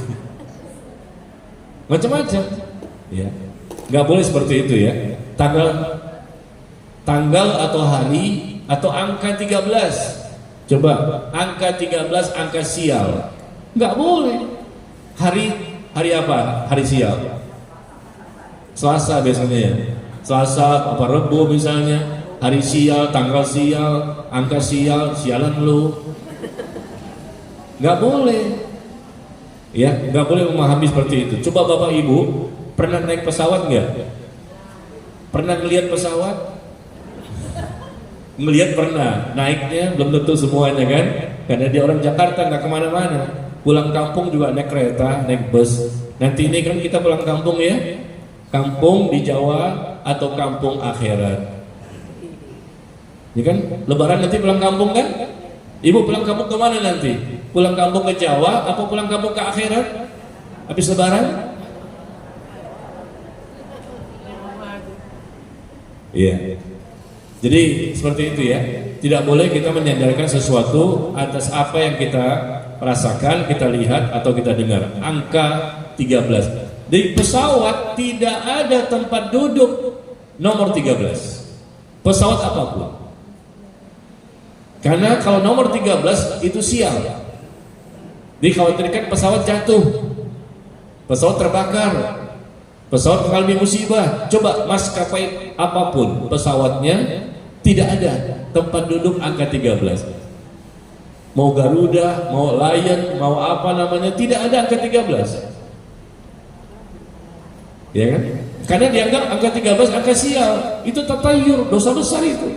Macam-macam. Ya. Nggak boleh seperti itu ya. Tanggal atau hari atau angka 13. Coba angka 13 angka sial. Nggak boleh. Hari apa? Hari sial. Selasa biasanya ya. Selasa apa Rebo misalnya, hari sial, tanggal sial, angka sial, sialan lu. Nggak boleh. Ya, nggak boleh memahami seperti itu. Coba Bapak Ibu pernah naik pesawat nggak? Pernah ngelihat pesawat? Ngelihat pernah, naiknya belum tentu semuanya kan? Karena dia orang Jakarta nggak kemana-mana. Pulang kampung juga naik kereta, naik bus. Nanti ini kan kita pulang kampung ya. Kampung di Jawa atau kampung akhirat. Ya kan? Lebaran nanti pulang kampung kan? Ibu pulang kampung ke mana nanti? Pulang kampung ke Jawa atau pulang kampung ke akhirat? Habis lebaran? Iya. Jadi seperti itu ya. Tidak boleh kita menyandarkan sesuatu atas apa yang kita rasakan, kita lihat atau kita dengar. Angka 13. Di pesawat tidak ada tempat duduk nomor 13. Pesawat apapun. Karena kalau nomor 13 itu sial. Dikhawatirkan pesawat jatuh, pesawat terbakar, pesawat mengalami musibah. Coba maskapai apapun pesawatnya tidak ada tempat duduk angka 13. Mau Garuda, mau Lion, mau apa namanya, tidak ada angka 13. Ya kan? Karena dianggap angka 13 angka sial, itu tatayur, dosa besar itu.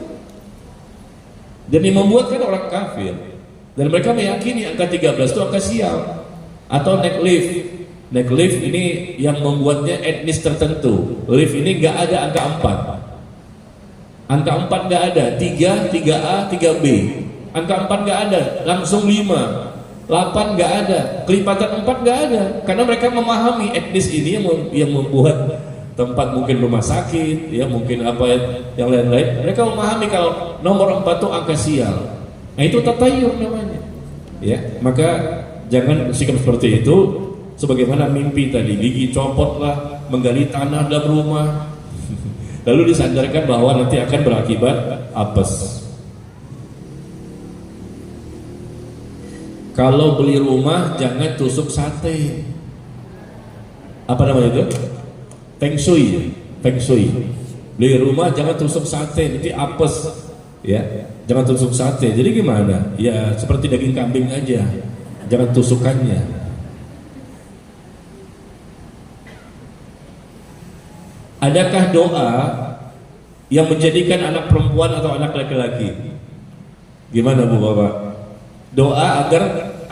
Dan yang membuatkan orang kafir. Dan mereka meyakini angka 13 itu angka sial atau neklif. Neklif ini yang membuatnya etnis tertentu. Lif ini nggak ada angka 4. Angka 4 nggak ada, 3, 3A, 3B. Angka 4 nggak ada, langsung 5. 8 nggak ada, kelipatan 4 nggak ada. Karena mereka memahami etnis ini yang membuat tempat mungkin rumah sakit, ya mungkin apa yang lain-lain. Mereka memahami kalau nomor 4 itu angka sial. Nah itu tatayur namanya. Ya, maka jangan sikap seperti itu. Sebagaimana mimpi tadi, gigi copot lah, menggali tanah dalam rumah, lalu disandarkan bahwa nanti akan berakibat apes. Kalau beli rumah jangan tusuk sate. Apa namanya itu? Feng Shui. Feng Shui. Beli rumah jangan tusuk sate, nanti apes. Ya, jangan tusuk sate. Jadi gimana? Ya seperti daging kambing aja, jangan tusukannya. Adakah doa yang menjadikan anak perempuan atau anak laki-laki? Gimana Bu Bapak? Doa agar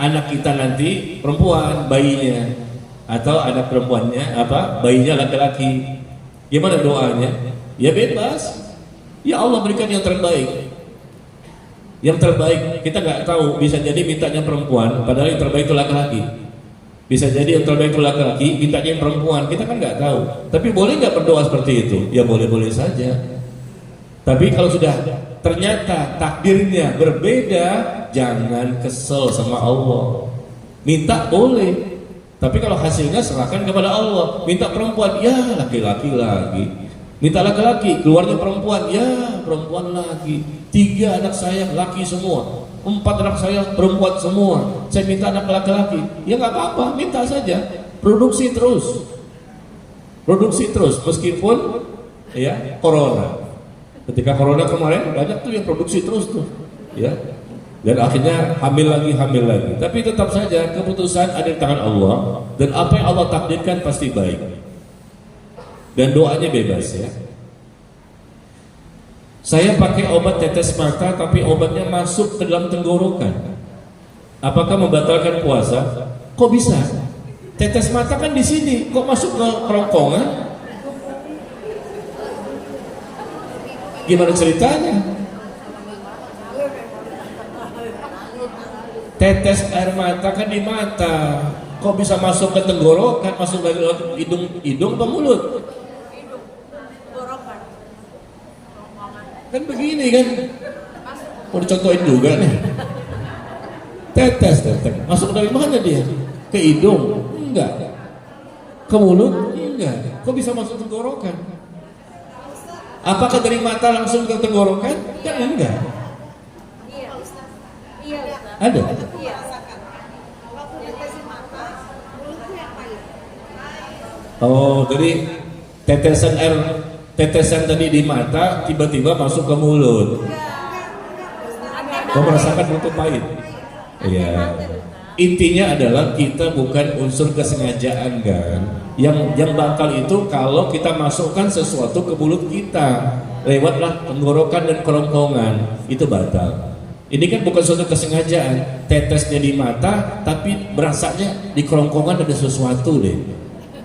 anak kita nanti perempuan, bayinya, atau anak perempuannya bayinya laki-laki. Gimana doanya? Ya bebas. Ya Allah berikan yang terbaik. Yang terbaik kita nggak tahu, bisa jadi mintanya perempuan, padahal yang terbaik itu laki-laki. Bisa jadi yang terbaik itu laki-laki, mintanya yang perempuan, kita kan nggak tahu. Tapi boleh nggak berdoa seperti itu? Ya boleh-boleh saja. Tapi kalau sudah ternyata takdirnya berbeda, jangan kesel sama Allah. Minta boleh, tapi kalau hasilnya serahkan kepada Allah. Minta perempuan, ya laki-laki lagi. Minta laki-laki, keluarnya perempuan, ya perempuan lagi. 3 anak saya laki semua, 4 anak saya perempuan semua. Saya minta anak laki-laki, ya nggak apa-apa, minta saja. Produksi terus, meskipun ya corona. Ketika corona kemarin banyak tuh yang produksi terus tuh, ya. Dan akhirnya hamil lagi. Tapi tetap saja keputusan ada di tangan Allah, dan apa yang Allah takdirkan pasti baik. Dan doanya bebas ya. Saya pakai obat tetes mata, tapi obatnya masuk ke dalam tenggorokan. Apakah membatalkan puasa? Kok bisa? Tetes mata kan di sini, kok masuk ke kerongkongan? Gimana ceritanya? Tetes air mata kan di mata, kok bisa masuk ke tenggorokan, masuk dari hidung atau mulut? Kan begini kan, mau dicontohin juga nih. Tetes, masuk dari mana dia? Ke hidung? Enggak. Ke mulut? Enggak. Kok bisa masuk tenggorokan? Apakah dari mata langsung ke tenggorokan? Kan enggak. Ada? Oh, jadi tetesan tadi di mata tiba-tiba masuk ke mulut. Kau merasakan itu pahit? Iya. Intinya adalah kita bukan unsur kesengajaan kan. Yang bakal itu kalau kita masukkan sesuatu ke mulut kita lewatlah tenggorokan dan kerongkongan, itu batal. Ini kan bukan suatu kesengajaan, tetesnya di mata tapi berasanya di kerongkongan ada sesuatu deh.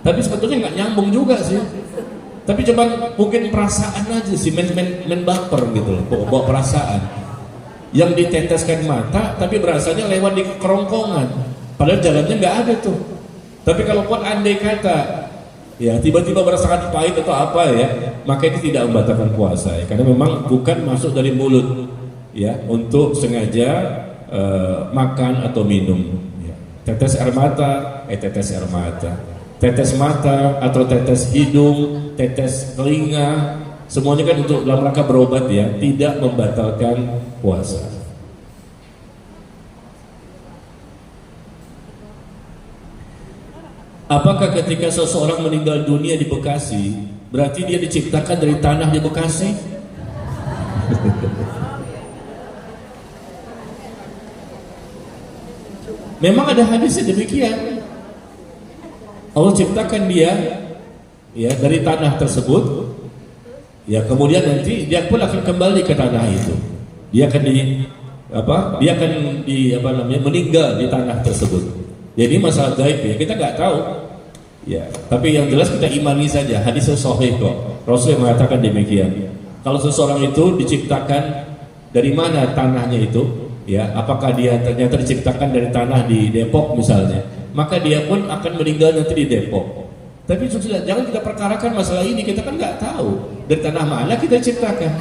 Tapi sebetulnya nggak nyambung juga sih. Tapi coba mungkin perasaan aja sih, main baper gitu loh, bawa perasaan. Yang diteteskan mata tapi berasanya lewat di kerongkongan, padahal jalannya nggak ada tuh. Tapi kalau pun andai kata ya tiba-tiba merasakan pahit atau apa ya, maka itu tidak membatalkan puasa ya, karena memang bukan masuk dari mulut ya untuk sengaja makan atau minum ya. Tetes air mata tetes mata atau tetes hidung, tetes telinga, semuanya kan untuk dalam rangka berobat ya, tidak membatalkan puasa. Apakah ketika seseorang meninggal dunia di Bekasi, berarti dia diciptakan dari tanah di Bekasi? Memang ada hadisnya demikian. Allah ciptakan dia ya dari tanah tersebut, ya kemudian nanti dia pun akan kembali ke tanah itu. Dia akan meninggal di tanah tersebut. Jadi masalah gaib ya kita nggak tahu. Ya, tapi yang jelas kita imani saja. Hadis sahih kok. Rasul yang mengatakan demikian. Kalau seseorang itu diciptakan dari mana tanahnya itu, ya, apakah dia ternyata diciptakan dari tanah di Depok misalnya, maka dia pun akan meninggal nanti di Depok. Tapi sudah, jangan kita perkarakan masalah ini. Kita kan nggak tahu dari tanah mana kita ciptakan.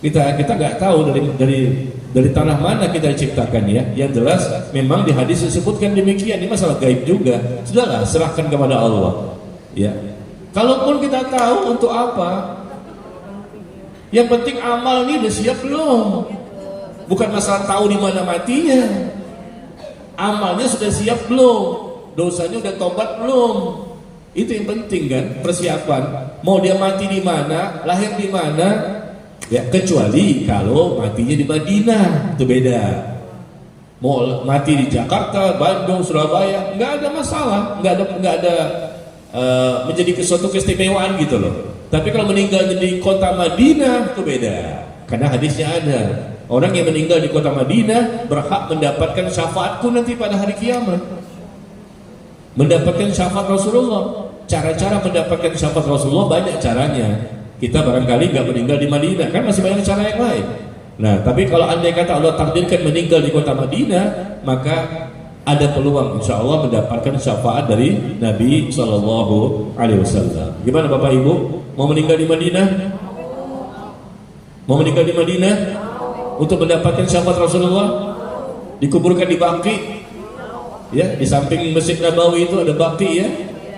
Kita nggak tahu dari tanah mana kita diciptakan ya. Yang jelas memang di hadis disebutkan demikian. Ini masalah gaib juga. Sudahlah, serahkan kepada Allah. Ya. Kalaupun kita tahu untuk apa, yang penting amal ini udah siap belum? Bukan masalah tahu di mana matinya. Amalnya sudah siap belum? Dosanya udah tobat belum? Itu yang penting kan, persiapan. Mau dia mati di mana, lahir di mana? Ya, kecuali kalau matinya di Madinah, itu beda. Mau mati di Jakarta, Bandung, Surabaya, nggak ada masalah, nggak ada menjadi suatu keistimewaan gitu loh. Tapi kalau meninggal di kota Madinah, itu beda. Karena hadisnya ada, orang yang meninggal di kota Madinah berhak mendapatkan syafaatku nanti pada hari kiamat. Mendapatkan syafaat Rasulullah. Cara-cara mendapatkan syafaat Rasulullah banyak caranya. Kita barangkali nggak meninggal di Madinah, kan masih banyak cara yang lain. Nah, tapi kalau andai kata Allah takdirkan meninggal di kota Madinah, maka ada peluang insya Allah mendapatkan syafaat dari Nabi Sallallahu Alaihi Wasallam. Gimana Bapak Ibu? Mau meninggal di Madinah? Mau meninggal di Madinah untuk mendapatkan syafaat Rasulullah? Dikuburkan di Baqi, ya, di samping Masjid Nabawi itu ada Baqi ya.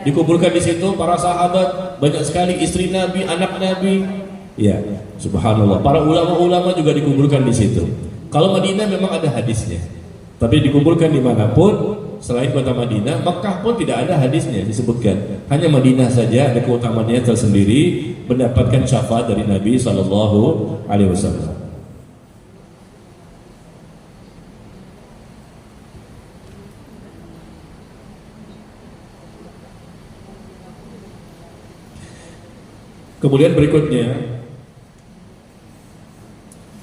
Dikuburkan di situ para sahabat, banyak sekali istri Nabi, anak Nabi. Ya, subhanallah. Para ulama-ulama juga dikuburkan di situ. Kalau Madinah memang ada hadisnya. Tapi dikuburkan dimanapun selain kota Madinah, Makkah pun tidak ada hadisnya disebutkan. Hanya Madinah saja ada keutamaannya tersendiri mendapatkan syafaat dari Nabi Sallallahu Alaihi Wasallam. Kemudian berikutnya,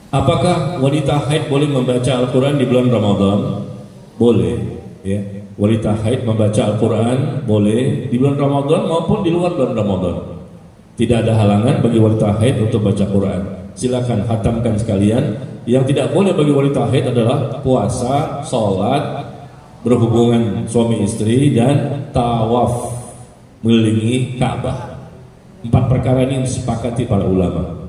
apakah wanita haid boleh membaca Al-Quran di bulan Ramadan? Boleh, ya. Wanita haid membaca Al-Quran boleh di bulan Ramadan maupun di luar bulan Ramadan. Tidak ada halangan bagi wanita haid untuk baca Quran. Silakan khatamkan sekalian. Yang tidak boleh bagi wanita haid adalah puasa, sholat, berhubungan suami istri, dan tawaf mengelilingi Ka'bah. 4 perkara ini disepakati para ulama.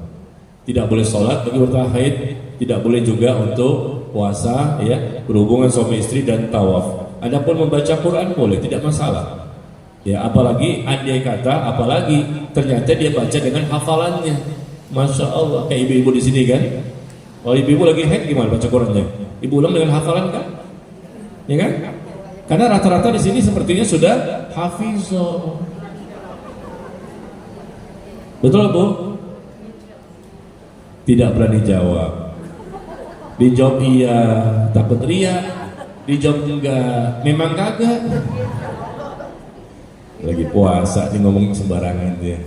Tidak boleh sholat bagi wanita haid, tidak boleh juga untuk puasa, ya, berhubungan suami istri dan tawaf. Adapun membaca Quran boleh, tidak masalah. Ya, apalagi andai kata, apalagi ternyata dia baca dengan hafalannya. Masya Allah, kayak ibu-ibu di sini kan. Kalau ibu-ibu lagi haid gimana baca Qurannya? Ibu ulang dengan hafalan kan? Ya kan? Karena rata-rata di sini sepertinya sudah hafizah. Betul Bu? Tidak berani jawab. Dijawab iya, takut riak. Dijawab enggak, memang kagak. Lagi puasa nih ngomong sembarangan dia.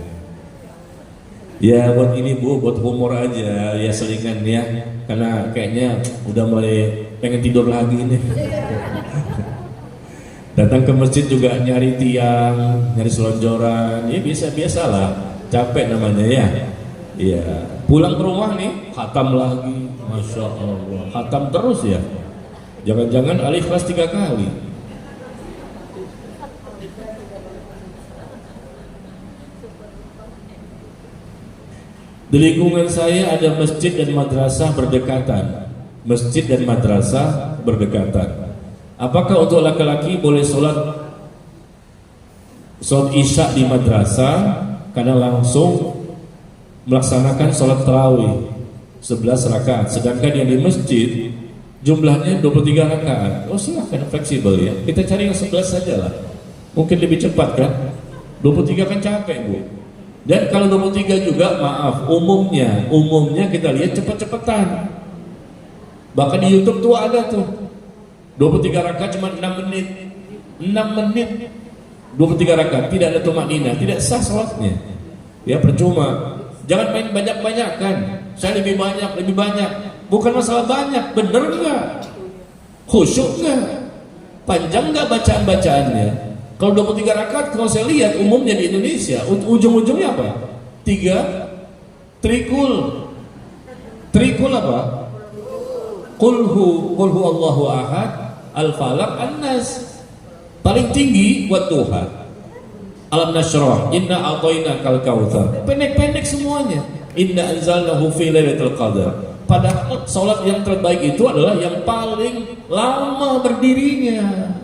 Ya buat ini Bu, buat humor aja, ya selingan ya. Karena kayaknya udah mulai pengen tidur lagi nih. Datang ke masjid juga nyari tiang, nyari selonjoran. Ya biasa-biasalah. Capek namanya ya. Iya. Pulang ke rumah nih, khatam lagi. Masya Allah. Khatam terus ya. Jangan-jangan alif kelas 3 kali. Di lingkungan saya ada masjid dan madrasah berdekatan. Masjid dan madrasah berdekatan. Apakah untuk laki-laki boleh sholat isya di madrasah karena langsung melaksanakan sholat tarawih 11 rakaat, sedangkan yang di masjid jumlahnya 23 rakaat. Oh silahkan, fleksibel ya. Kita cari yang 11 saja lah. Mungkin lebih cepat kan? 23 kan capek Bu. Dan kalau 23 juga maaf, umumnya kita lihat cepet-cepetan. Bahkan di YouTube tuh ada tuh 23 rakaat cuma 6 menit. 6 menit 23 rakaat tidak ada tumanina, tidak sah sholatnya. Ya percuma. Jangan main banyak-banyakan. Saya lebih banyak. Bukan masalah banyak, bener nggak? Khusyuk nggak? Panjang nggak bacaan-bacaannya? Kalau 23 rakaat, kalau saya lihat umumnya di Indonesia, ujung-ujungnya apa? 3 trikul. Trikul apa? Qul Allahu ahad, al-falaq, an-nas. Paling tinggi buat Tuhan. Alam nasyrah, inna a'tainakal kautsar. Pendek-pendek semuanya. Inna anzalnahu fi lailatul qadar. Padahal salat yang terbaik itu adalah yang paling lama berdirinya.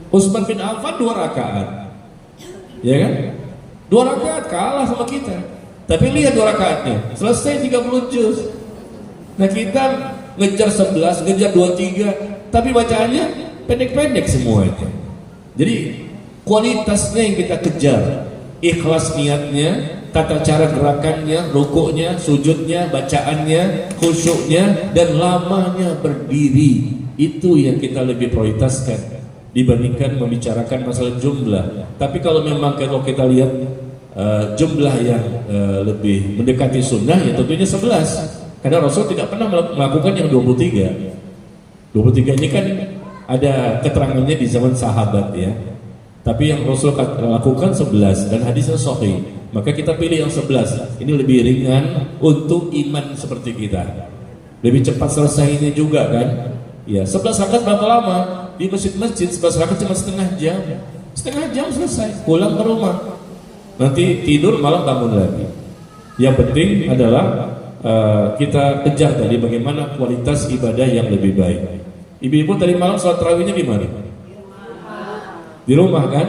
Utsman bin Affan 2 rakaat. Ya kan? 2 rakaat kalah sama kita. Tapi lihat 2 rakaatnya, selesai 30 juz. Nah, kita ngejar 11, ngejar 23, tapi bacaannya pendek-pendek semuanya. Jadi kualitasnya yang kita kejar, ikhlas niatnya, tata cara gerakannya, rukuknya, sujudnya, bacaannya, khusyuknya, dan lamanya berdiri. Itu yang kita lebih prioritaskan dibandingkan membicarakan masalah jumlah. Tapi kalau memang kalau kita lihat jumlah yang lebih mendekati sunnah, ya tentunya 11. Karena Rasul tidak pernah melakukan yang 23. 23 ini kan ada keterangannya di zaman sahabat ya. Tapi yang Rasul lakukan 11 dan hadisnya sahih. Maka kita pilih yang 11. Ini lebih ringan untuk iman seperti kita. Lebih cepat selesainya juga kan. Ya, 11 rakaat berapa lama? Di masjid-masjid 11 rakaat cuma setengah jam. Setengah jam selesai, pulang ke rumah. Nanti tidur malam bangun lagi. Yang penting adalah kita kejar tadi bagaimana kualitas ibadah yang lebih baik. Ibu-ibu tadi malam sholat tarawihnya di mana? Di rumah kan?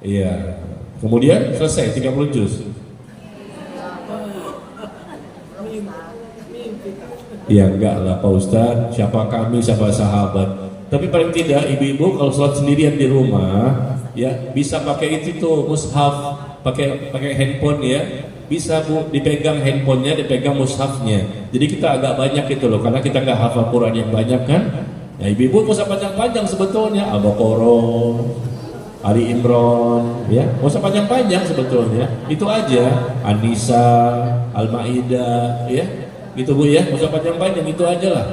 Iya. Kemudian selesai 30 juz. Ya enggak lah Pak Ustadz, siapa kami, siapa sahabat. Tapi paling tidak ibu-ibu kalau sholat sendirian di rumah, ya bisa pakai itu tuh mushaf, pakai handphone ya. Bisa Bu, dipegang handphonenya, dipegang mushafnya. Jadi kita agak banyak itu loh, karena kita nggak hafal Quran yang banyak kan. Nah ibu-ibu nggak usah panjang-panjang sebetulnya, Al-Baqarah, Ali Imran, ya nggak usah panjang-panjang sebetulnya. Itu aja, An-Nisa, Al-Maidah, ya gitu Bu ya, nggak usah panjang-panjang, itu aja lah.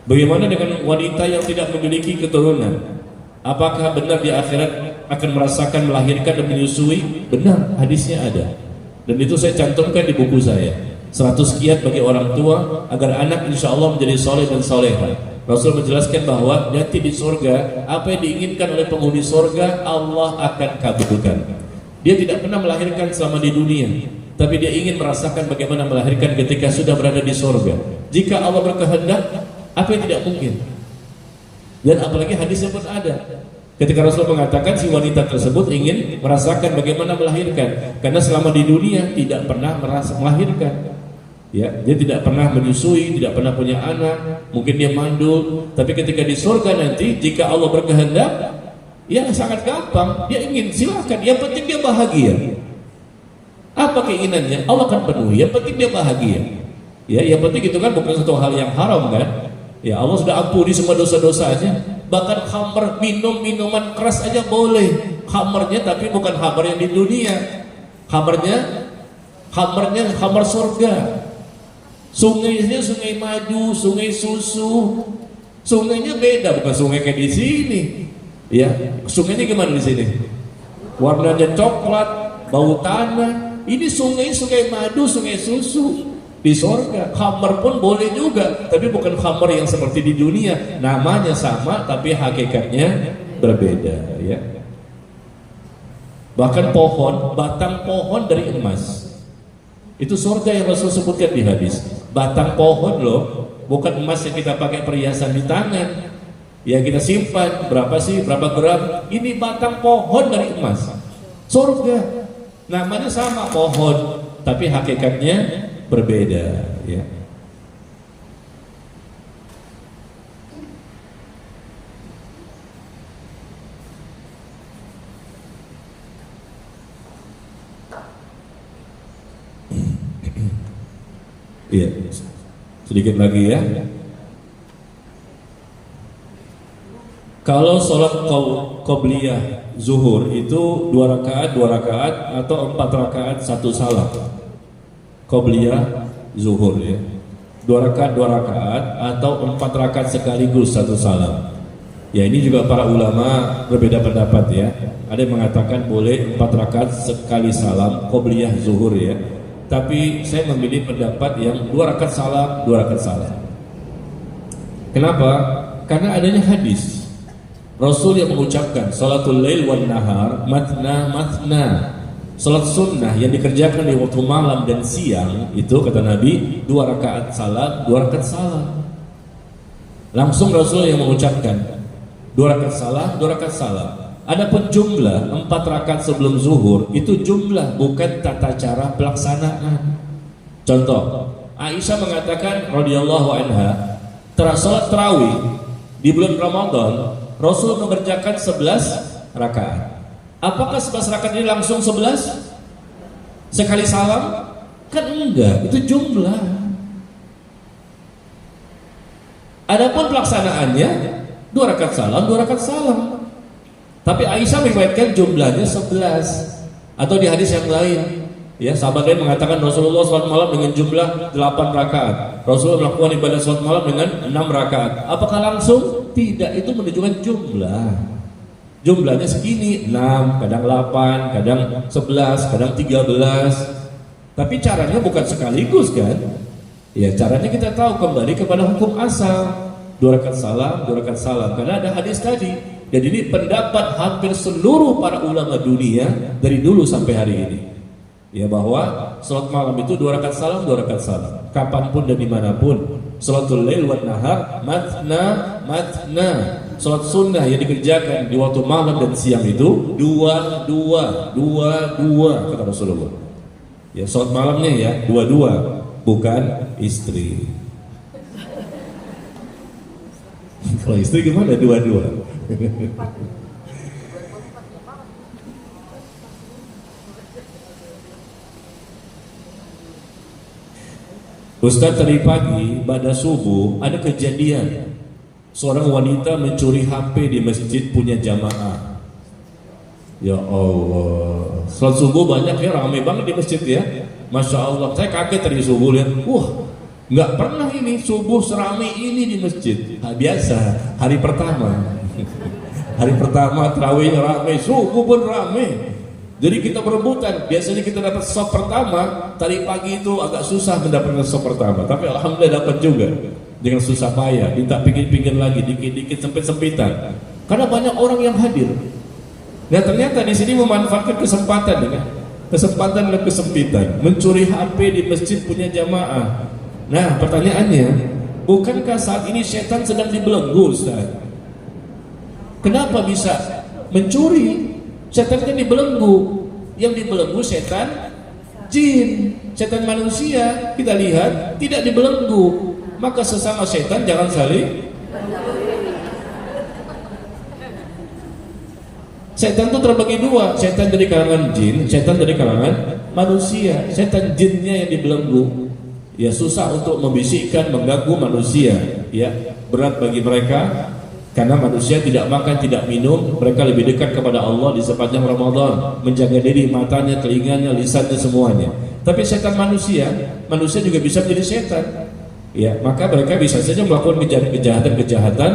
Bagaimana dengan wanita yang tidak memiliki keturunan? Apakah benar di akhirat akan merasakan melahirkan dan menyusui? Benar, hadisnya ada. Dan itu saya cantumkan di buku saya. 100 kiat bagi orang tua agar anak insya Allah menjadi soleh dan soleha. Rasul menjelaskan bahwa nanti di surga apa yang diinginkan oleh penghuni surga Allah akan kabulkan. Dia tidak pernah melahirkan selama di dunia, tapi dia ingin merasakan bagaimana melahirkan ketika sudah berada di surga. Jika Allah berkehendak, apa yang tidak mungkin? Dan apalagi hadisnya pun ada. Ketika Rasul mengatakan si wanita tersebut ingin merasakan bagaimana melahirkan, karena selama di dunia tidak pernah melahirkan. Ya, dia tidak pernah menyusui, tidak pernah punya anak, mungkin dia mandul. Tapi ketika di surga nanti, jika Allah berkehendak, ya sangat gampang. Dia ingin, silakan. Yang penting dia bahagia. Apa keinginannya? Allah akan penuhi. Yang penting dia bahagia. Ya, yang penting itu kan bukan satu hal yang haram kan? Ya Allah sudah ampuni semua dosa-dosanya. Bahkan khamr, minum minuman keras aja boleh. Khamrnya tapi bukan khamr yang di dunia. Khamrnya khamr surga. Sungainya sungai madu, sungai susu. Sungainya beda, bukan sungai kayak di sini. Ya, sungainya gimana di sini? Warnanya coklat, bau tanah. Ini sungai madu, sungai susu. Di surga, khamr pun boleh juga, tapi bukan khamr yang seperti di dunia. Namanya sama, tapi hakikatnya berbeda. Ya. Bahkan pohon, batang pohon dari emas. Itu surga yang Rasul sebutkan di hadis. Batang pohon loh, bukan emas yang kita pakai perhiasan di tangan. Yang kita simpan, berapa sih, berapa gram? Ini batang pohon dari emas. Surga, namanya sama pohon, tapi hakikatnya berbeda, ya. Iya, sedikit lagi ya. Kalau sholat qobliyah zuhur itu 2 rakaat atau 4 rakaat 1 salam. Qobliyah zuhur ya. 2 rakaat atau 4 rakaat sekaligus 1 salam. Ya, ini juga para ulama berbeda pendapat ya. Ada yang mengatakan boleh 4 rakaat sekali salam qobliyah zuhur ya. Tapi saya memilih pendapat yang 2 rakaat salam, 2 rakaat salam. Kenapa? Karena adanya hadis Rasul yang mengucapkan salatul lail wan nahar matna matna. Salat sunnah yang dikerjakan di waktu malam dan siang itu kata Nabi 2 rakaat salam, 2 rakaat salam. Langsung Rasul yang mengucapkan 2 rakaat salam, 2 rakaat salam. Adapun jumlah 4 rakaat sebelum zuhur itu jumlah, bukan tata cara pelaksanaan. Contoh, Aisyah mengatakan radhiyallahu anha, salat tarawih di bulan Ramadan Rasul mengerjakan 11 rakaat. Apakah 11 rakaat ini langsung 11 sekali salam? Kan enggak, itu jumlah. Adapun pelaksanaannya 2 rakaat salam, 2 rakaat salam. Tapi Aisyah meriwayatkan jumlahnya 11. Atau di hadis yang lain, ya, sahabat lain mengatakan Rasulullah salat malam dengan jumlah 8 rakaat. Rasulullah melakukan ibadah salat malam dengan 6 rakaat. Apakah langsung? Tidak, itu menunjukkan jumlah. Jumlahnya segini, 6, kadang 8, kadang 11, kadang 13. Tapi caranya bukan sekaligus kan? Ya, caranya kita tahu kembali kepada hukum asal. 2 rakaat salam, 2 rakaat salam. Karena ada hadis tadi. Dan ini pendapat hampir seluruh para ulama dunia dari dulu sampai hari ini. Ya, bahwa salat malam itu 2 rakaat salam, 2 rakaat salam. Kapanpun dan dimanapun. Salatul lail wan nahar matna matna. Salat sunnah yang dikerjakan di waktu malam dan siang itu 2 kata Rasulullah. Ya, salat malamnya ya 2, bukan istri. Kalau istri gimana 2? Ustaz, tadi pagi pada subuh ada kejadian seorang wanita mencuri HP di masjid punya jamaah. Ya Allah, salat subuh banyak ya, ramai banget di masjid ya. Masya Allah, saya kaget tadi subuh lihat, nggak pernah ini subuh seramai ini di masjid. Biasa hari pertama. Hari pertama tarawih ramai, subuh pun ramai. Jadi kita berebutan. Biasanya kita dapat sop pertama, tadi pagi itu agak susah mendapatkan sop pertama, tapi alhamdulillah dapat juga dengan susah payah. Minta pinggir-pinggir lagi, dikit-dikit sempit-sempitan. Karena banyak orang yang hadir. Nah, ternyata di sini memanfaatkan kesempatan dengan kesempatan dan kesempitan, mencuri HP di masjid punya jamaah. Nah, pertanyaannya, bukankah saat ini setan sedang dibelenggu, Ustaz? Kenapa bisa mencuri? Setan kan dibelenggu. Yang dibelenggu setan jin, setan manusia kita lihat tidak dibelenggu. Maka sesama setan jangan saling. Setan itu terbagi 2, setan dari kalangan jin, setan dari kalangan manusia. Setan jinnya yang dibelenggu, ya susah untuk membisikkan, mengganggu manusia, ya berat bagi mereka. Karena manusia tidak makan, tidak minum, mereka lebih dekat kepada Allah di sepanjang Ramadan, menjaga diri, matanya, telinganya, lisannya, semuanya. Tapi setan manusia juga bisa menjadi setan. Ya, maka mereka bisa saja melakukan kejahatan-kejahatan,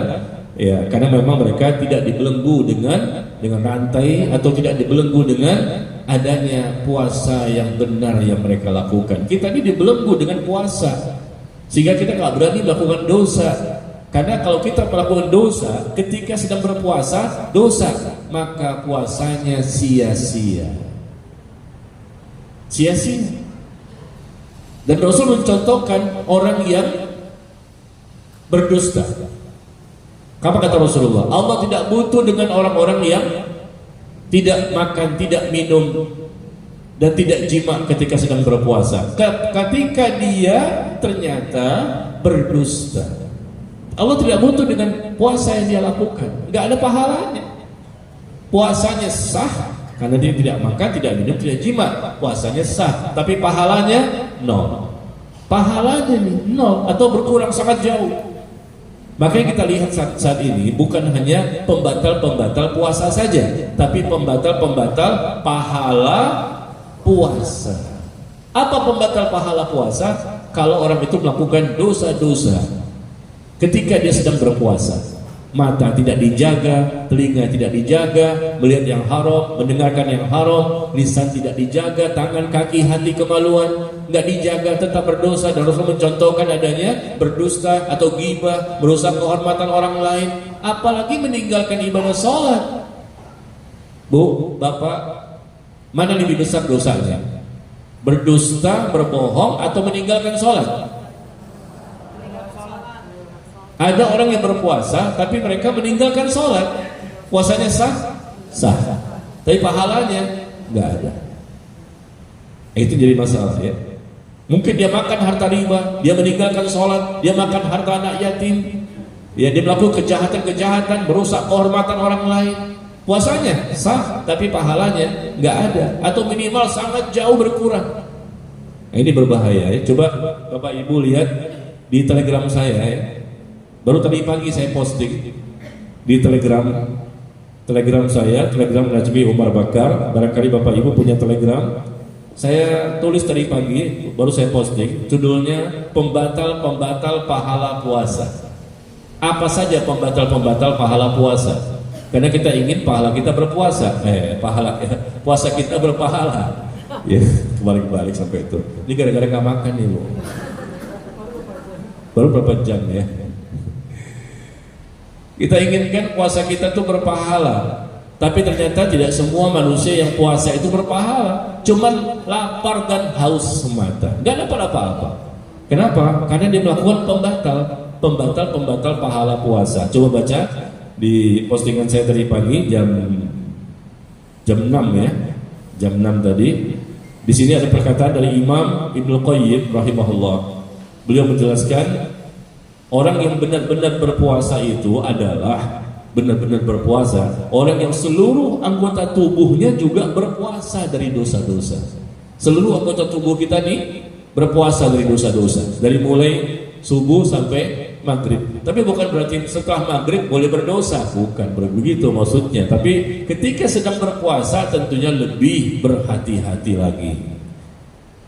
ya, karena memang mereka tidak dibelenggu dengan rantai atau tidak dibelenggu dengan adanya puasa yang benar yang mereka lakukan. Kita ini dibelenggu dengan puasa, sehingga kita nggak berani melakukan dosa. Karena kalau kita melakukan dosa ketika sedang berpuasa, dosa, maka puasanya sia-sia. Sia-sia. Dan Rasul mencontohkan orang yang berdusta. Apa kata Rasulullah? Allah tidak butuh dengan orang-orang yang tidak makan, tidak minum, dan tidak jima ketika sedang berpuasa. Ketika dia ternyata berdusta, Allah tidak butuh dengan puasa yang dia lakukan. Nggak ada pahalanya. Puasanya sah karena dia tidak makan, tidak minum, tidak jima. Puasanya sah, tapi pahalanya nol. Pahalanya nih nol atau berkurang sangat jauh. Makanya kita lihat saat ini bukan hanya pembatal-pembatal puasa saja, tapi pembatal-pembatal pahala puasa. Apa pembatal pahala puasa? Kalau orang itu melakukan dosa-dosa ketika dia sedang berpuasa. Mata tidak dijaga, telinga tidak dijaga, melihat yang haram, mendengarkan yang haram, lisan tidak dijaga, tangan, kaki, hati, kemaluan nggak dijaga, tetap berdosa. Dan Rasul mencontohkan adanya berdusta atau ghibah, merusak kehormatan orang lain, apalagi meninggalkan ibadah sholat. Bu, bapak, mana lebih besar dosanya? Berdusta, berbohong, atau meninggalkan sholat? Ada orang yang berpuasa tapi mereka meninggalkan sholat, puasanya sah? Sah, tapi pahalanya nggak ada. Itu jadi masalah ya. Mungkin dia makan harta riba, dia meninggalkan sholat, dia makan harta anak yatim, ya, dia melakukan kejahatan-kejahatan, merusak kehormatan orang lain. Puasanya sah tapi pahalanya nggak ada, atau minimal sangat jauh berkurang. Nah, ini berbahaya ya. Coba Bapak Ibu lihat di Telegram saya ya. Baru tadi pagi saya posting di Telegram saya, Telegram Najmi Umar Bakar. Barangkali Bapak Ibu punya Telegram. Saya tulis tadi pagi, baru saya posting. Judulnya pembatal-pembatal pahala puasa. Apa saja pembatal-pembatal pahala puasa? Karena kita ingin pahala kita berpuasa. Puasa kita berpahala. Ya, kebalik-balik sampai itu. Ini gara-gara nggak makan nih, Bu. Baru berapa jam ya? Kita inginkan puasa kita tuh berpahala, tapi ternyata tidak semua manusia yang puasa itu berpahala. Cuman lapar dan haus semata, nggak dapat apa-apa. Kenapa? Karena dia melakukan pembatal pahala puasa. Coba baca di postingan saya tadi pagi jam 6 ya, jam 6 tadi. Di sini ada perkataan dari Imam Ibnu Qayyim rahimahullah. Beliau menjelaskan, orang yang benar-benar berpuasa itu adalah benar-benar berpuasa orang yang seluruh anggota tubuhnya juga berpuasa dari dosa-dosa. Seluruh anggota tubuh kita nih berpuasa dari dosa-dosa, dari mulai subuh sampai maghrib. Tapi bukan berarti setelah maghrib boleh berdosa, bukan begitu maksudnya. Tapi ketika sedang berpuasa tentunya lebih berhati-hati lagi.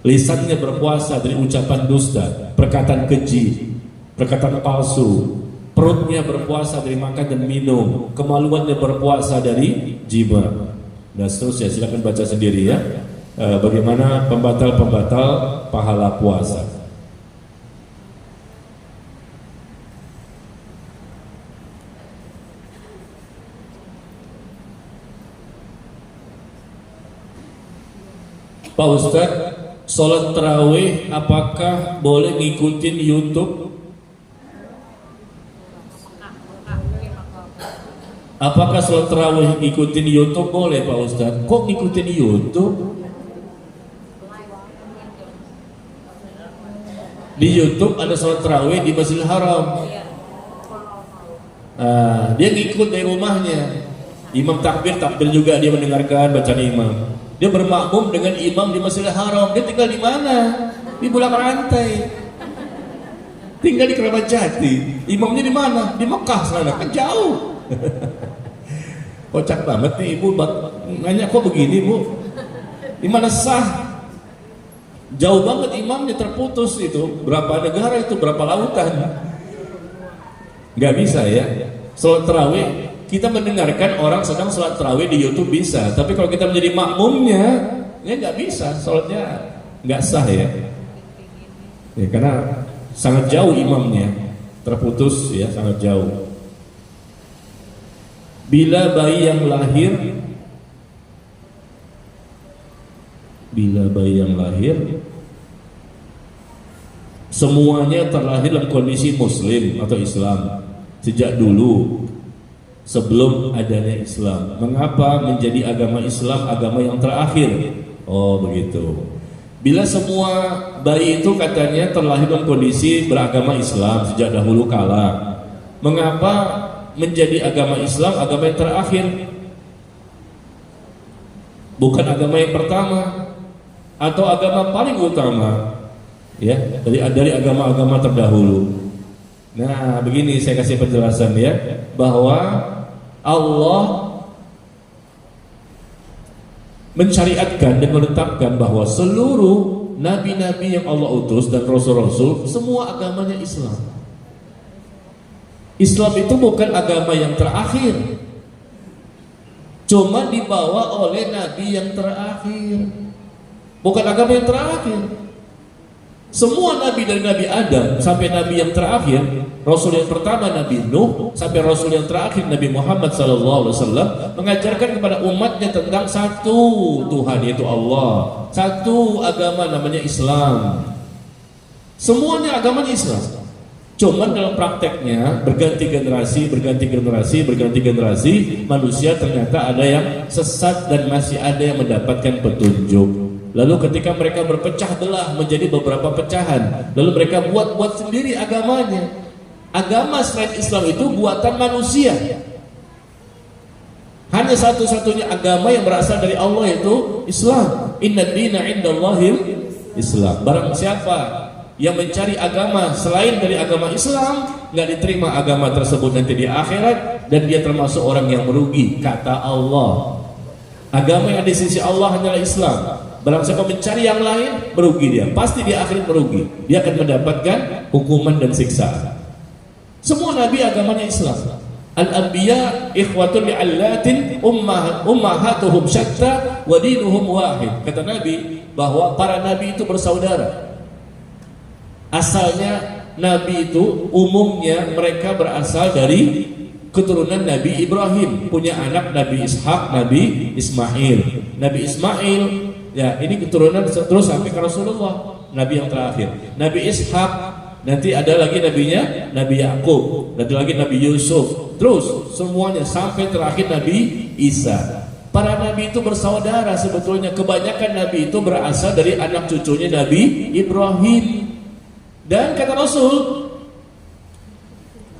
Lisannya berpuasa dari ucapan dusta, perkataan keji, perkataan palsu. Perutnya berpuasa dari makan dan minum. Kemaluannya berpuasa dari ghibah. Dan seterusnya, silakan baca sendiri ya. Bagaimana pembatal-pembatal pahala puasa. Pak Ustadz, sholat tarawih apakah boleh ngikutin YouTube? Apakah sholat tarawih ngikutin YouTube? Boleh Pak Ustadz. Kok ngikutin YouTube? Di YouTube ada sholat tarawih di Masjidil Haram. Dia ngikut dari rumahnya. Imam takbir juga dia mendengarkan bacaan imam. Dia bermakmum dengan imam di Masjidil Haram. Dia tinggal di mana? Di Bulak Rantai. Tinggal di Keramat Jati. Imamnya di mana? Di Mekah sana. Kan jauh. Kocak banget nih ibu, nanya kok begini bu? Di mana sah? Jauh banget imamnya, terputus itu. Berapa negara itu, berapa lautan? Nggak bisa ya. Sholat tarawih, kita mendengarkan orang sedang sholat tarawih di YouTube bisa. Tapi kalau kita menjadi makmumnya, ya nggak bisa. Sholatnya nggak sah ya. Karena sangat jauh imamnya, terputus ya, sangat jauh. Bila bayi yang lahir semuanya terlahir dalam kondisi muslim atau Islam sejak dulu sebelum adanya Islam. Mengapa menjadi agama Islam agama yang terakhir? Oh begitu. Bila semua bayi itu katanya terlahir dalam kondisi beragama Islam sejak dahulu kala, mengapa menjadi agama Islam agama yang terakhir, bukan agama yang pertama atau agama paling utama ya dari agama-agama terdahulu? Nah, begini saya kasih penjelasan ya, bahwa Allah mensyariatkan dan menetapkan bahwa seluruh nabi-nabi yang Allah utus dan rasul-rasul semua agamanya Islam. Islam itu bukan agama yang terakhir, cuma dibawa oleh nabi yang terakhir, bukan agama yang terakhir. Semua nabi dari Nabi Adam sampai nabi yang terakhir, rasul yang pertama Nabi Nuh sampai rasul yang terakhir Nabi Muhammad SAW mengajarkan kepada umatnya tentang satu Tuhan, yaitu Allah, satu agama namanya Islam. Semuanya agamanya Islam. Cuman dalam prakteknya berganti generasi manusia ternyata ada yang sesat dan masih ada yang mendapatkan petunjuk. Lalu ketika mereka berpecah belah menjadi beberapa pecahan, lalu mereka buat sendiri agamanya. Agama selain Islam itu buatan manusia. Hanya satu-satunya agama yang berasal dari Allah yaitu Islam. Inna dina indallahil Islam. Barang siapa yang mencari agama selain dari agama Islam, nggak diterima agama tersebut nanti di akhirat, dan dia termasuk orang yang merugi, kata Allah. Agama yang di sisi Allah hanyalah Islam. Barang siapa mencari yang lain, merugi dia. Pasti di akhirat merugi. Dia akan mendapatkan hukuman dan siksaan. Semua nabi agamanya Islam. Al-anbiya ikhwatun li'allatin ummahatuhum syatta wa dinuhum wahid. Kata Nabi bahwa para nabi itu bersaudara. Asalnya nabi itu umumnya mereka berasal dari keturunan Nabi Ibrahim, punya anak Nabi Ishak, Nabi Ismail. Nabi Ismail, ya ini keturunan terus sampai ke Rasulullah, Nabi yang terakhir. Nabi Ishak, nanti ada lagi nabinya Nabi Yakub, nanti lagi Nabi Yusuf, terus semuanya sampai terakhir Nabi Isa. Para nabi itu bersaudara sebetulnya. Kebanyakan nabi itu berasal dari anak cucunya Nabi Ibrahim. Dan kata Rasul,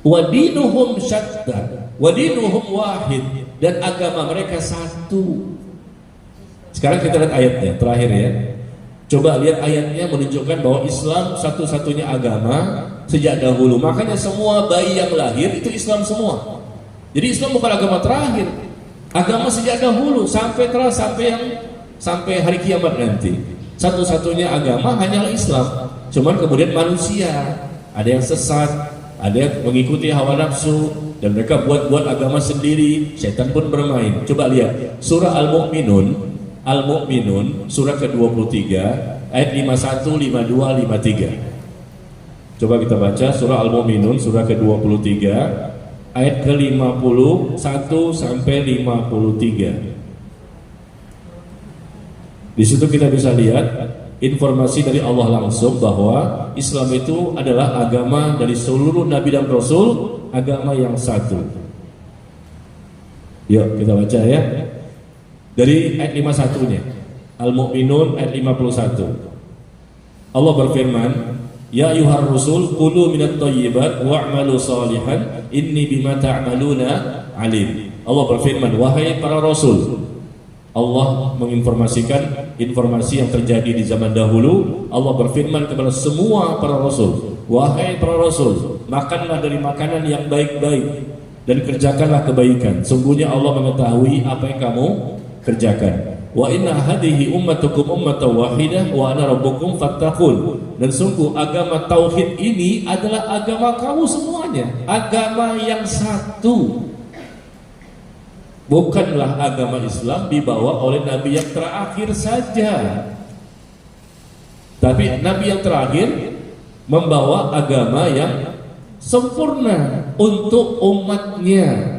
wadinuhum syatta, wadinuhum wahid, dan agama mereka satu. Sekarang kita lihat ayatnya terakhir ya. Coba lihat ayatnya, menunjukkan bahwa Islam satu-satunya agama sejak dahulu. Makanya semua bayi yang lahir itu Islam semua. Jadi Islam bukan agama terakhir, agama sejak dahulu sampai hari kiamat nanti. Satu-satunya agama hanyalah Islam. Cuman kemudian manusia ada yang sesat, ada yang mengikuti hawa nafsu, dan mereka buat agama sendiri. Setan pun bermain. Coba lihat surah Al-Mu'minun surah ke-23 ayat 51, 52, 53. Coba kita baca surah Al-Mu'minun surah ke-23 ayat ke-51 sampai 53. Di situ kita bisa lihat informasi dari Allah langsung bahwa Islam itu adalah agama dari seluruh nabi dan rasul, agama yang satu. Yuk kita baca ya. Dari ayat 51-nya. Al-Mu'minun ayat 51. Allah berfirman, ya ayyuhar rusul kulu minat thayyibat wa'malu salihan inni bima ta'maluna alim. Allah berfirman, wahai para rasul. Allah menginformasikan informasi yang terjadi di zaman dahulu. Allah berfirman kepada semua para rasul, wahai para rasul, makanlah dari makanan yang baik-baik dan kerjakanlah kebaikan. Sungguhnya Allah mengetahui apa yang kamu kerjakan. Wa inna hadhihi ummatukum ummatan wahidah wa ana rabbukum fattaqun. Dan sungguh agama tauhid ini adalah agama kamu semuanya, agama yang satu. Bukanlah agama Islam dibawa oleh nabi yang terakhir saja, tapi nabi yang terakhir membawa agama yang sempurna untuk umatnya.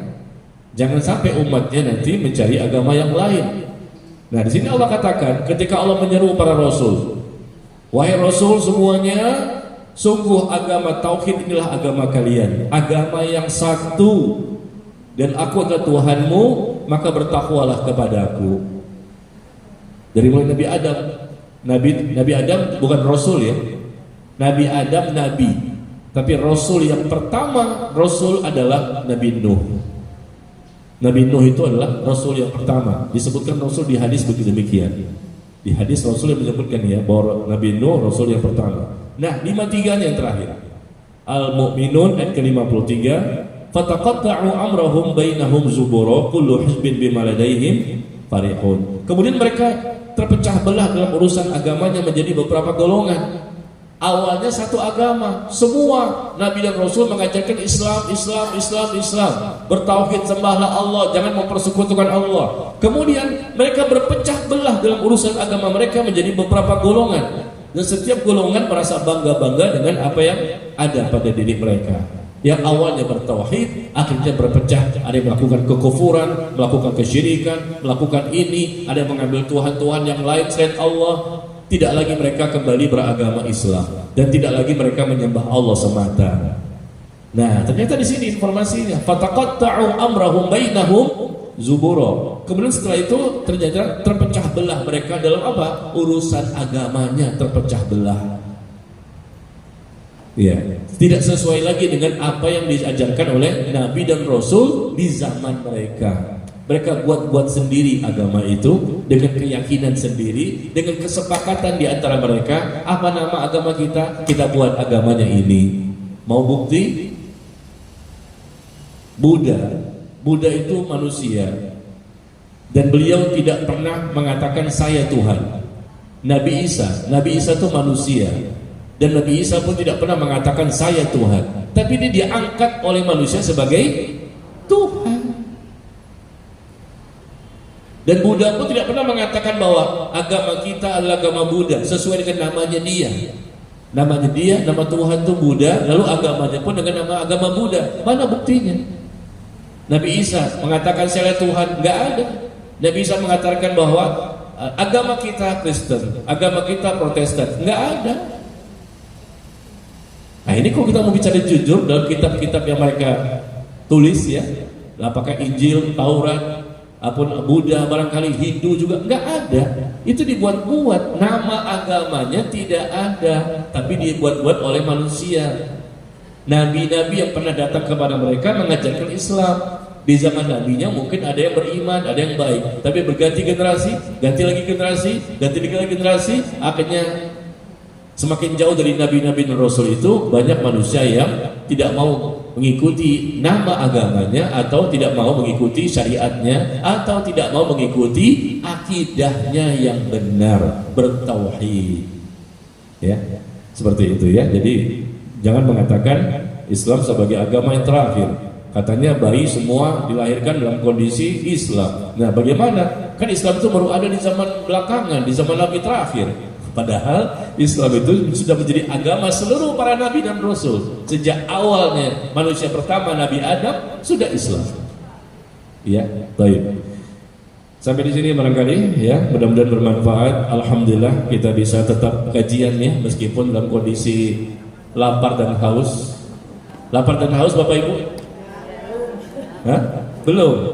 Jangan sampai umatnya nanti mencari agama yang lain. Nah, di sini Allah katakan ketika Allah menyeru para rasul, wahai rasul semuanya, sungguh agama tauhid inilah agama kalian, agama yang satu. Dan aku adalah Tuhanmu, maka bertakwalah kepadaku. Dari mulai Nabi Adam, Nabi Adam bukan rasul ya. Nabi Adam nabi, tapi rasul yang pertama rasul adalah Nabi Nuh. Nabi Nuh itu adalah rasul yang pertama. Disebutkan rasul di hadis begitu demikian. Di hadis rasul yang menyebutkan ya bahwa Nabi Nuh rasul yang pertama. Nah, 53-nya yang terakhir. Al-Mu'minun ayat ke-53, fataqatta'u amrahum bainahum zubura kullu hizbin bima ladaihim farihun. Kemudian mereka terpecah belah dalam urusan agamanya menjadi beberapa golongan. Awalnya satu agama, semua Nabi dan Rasul mengajarkan Islam, bertauhid, sembahlah Allah, jangan mempersekutukan Allah. Kemudian mereka berpecah belah dalam urusan agama mereka menjadi beberapa golongan, dan setiap golongan merasa bangga-bangga dengan apa yang ada pada diri mereka. Yang awalnya bertauhid, akhirnya berpecah. Ada yang melakukan kekufuran, melakukan kesyirikan, melakukan ini, ada yang mengambil Tuhan-Tuhan yang lain selain Allah. Tidak lagi mereka kembali beragama Islam, dan tidak lagi mereka menyembah Allah semata. Nah, ternyata di sini informasinya, fataqatta'u amrahum bainahum zubura. Kemudian setelah itu ternyata terpecah belah mereka dalam apa? Urusan agamanya terpecah belah. Ya, tidak sesuai lagi dengan apa yang diajarkan oleh Nabi dan Rasul di zaman mereka. Mereka buat-buat sendiri agama itu dengan keyakinan sendiri, dengan kesepakatan di antara mereka. Apa nama agama kita? Kita buat agamanya ini. Mau bukti? Buddha itu manusia, dan beliau tidak pernah mengatakan saya Tuhan. Nabi Isa itu manusia, dan Nabi Isa pun tidak pernah mengatakan saya Tuhan. Tapi dia diangkat oleh manusia sebagai Tuhan. Dan Buddha pun tidak pernah mengatakan bahwa agama kita adalah agama Buddha sesuai dengan namanya dia. Namanya dia, nama Tuhan itu Buddha, lalu agamanya pun dengan nama agama Buddha. Mana buktinya? Nabi Isa mengatakan saya Tuhan, nggak ada. Nabi Isa mengatakan bahwa agama kita Kristen, agama kita Protestan, nggak ada. Nah ini kok kita mau bicara jujur dalam kitab-kitab yang mereka tulis ya, apakah Injil, Taurat, apun Buddha, barangkali Hindu juga nggak ada. Itu dibuat-buat, nama agamanya tidak ada, tapi dibuat-buat oleh manusia. Nabi-nabi yang pernah datang kepada mereka mengajarkan Islam. Di zaman nabinya mungkin ada yang beriman, ada yang baik, tapi berganti generasi, ganti lagi generasi, akhirnya semakin jauh dari nabi-nabi dan rasul itu banyak manusia yang tidak mau mengikuti nama agamanya, atau tidak mau mengikuti syariatnya, atau tidak mau mengikuti akidahnya yang benar, bertauhid. Ya, seperti itu ya. Jadi jangan mengatakan Islam sebagai agama yang terakhir. Katanya bayi semua dilahirkan dalam kondisi Islam. Nah, bagaimana? Kan Islam itu baru ada di zaman belakangan, di zaman Nabi terakhir. Padahal Islam itu sudah menjadi agama seluruh para nabi dan rasul. Sejak awalnya manusia pertama Nabi Adam sudah Islam. Ya, baik. Sampai di sini barangkali ya, mudah-mudahan bermanfaat. Alhamdulillah kita bisa tetap kajian ya, meskipun dalam kondisi lapar dan haus. Lapar dan haus Bapak Ibu? Hah? Belum?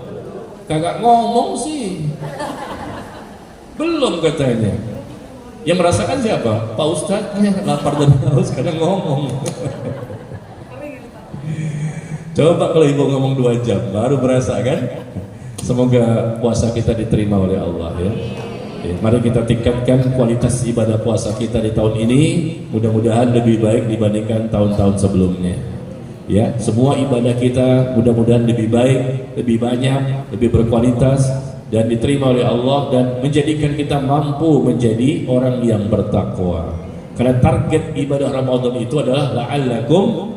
Kagak ngomong sih. Belum katanya. Yang merasakan siapa? Pak Ustadznya lapar dan haus karena ngomong. Coba kalau ibu ngomong 2 jam baru berasa kan? Semoga puasa kita diterima oleh Allah ya. Mari kita tingkatkan kualitas ibadah puasa kita di tahun ini. Mudah-mudahan lebih baik dibandingkan tahun-tahun sebelumnya. Ya, semua ibadah kita mudah-mudahan lebih baik, lebih banyak, lebih berkualitas, dan diterima oleh Allah, dan menjadikan kita mampu menjadi orang yang bertakwa. Karena target ibadah Ramadan itu adalah la'allakum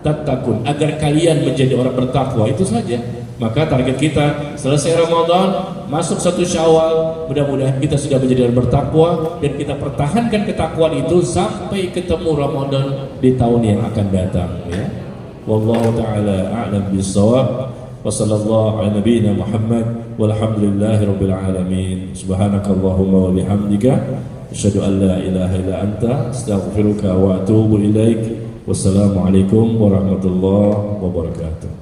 tattaqun, agar kalian menjadi orang bertakwa, itu saja. Maka target kita selesai Ramadan, masuk 1 Syawal, mudah-mudahan kita sudah menjadi orang bertakwa, dan kita pertahankan ketakwaan itu sampai ketemu Ramadan di tahun yang akan datang ya. Wallahu ta'ala a'lam bis-shawab. Wa sallallahu ala nabiyyina Muhammad walhamdulillahi rabbil alamin. Subhanakallahumma wa bihamdika asyhadu an la ilaha illa anta astaghfiruka wa atubu ilaik. Wassalamualaikum warahmatullahi wabarakatuh.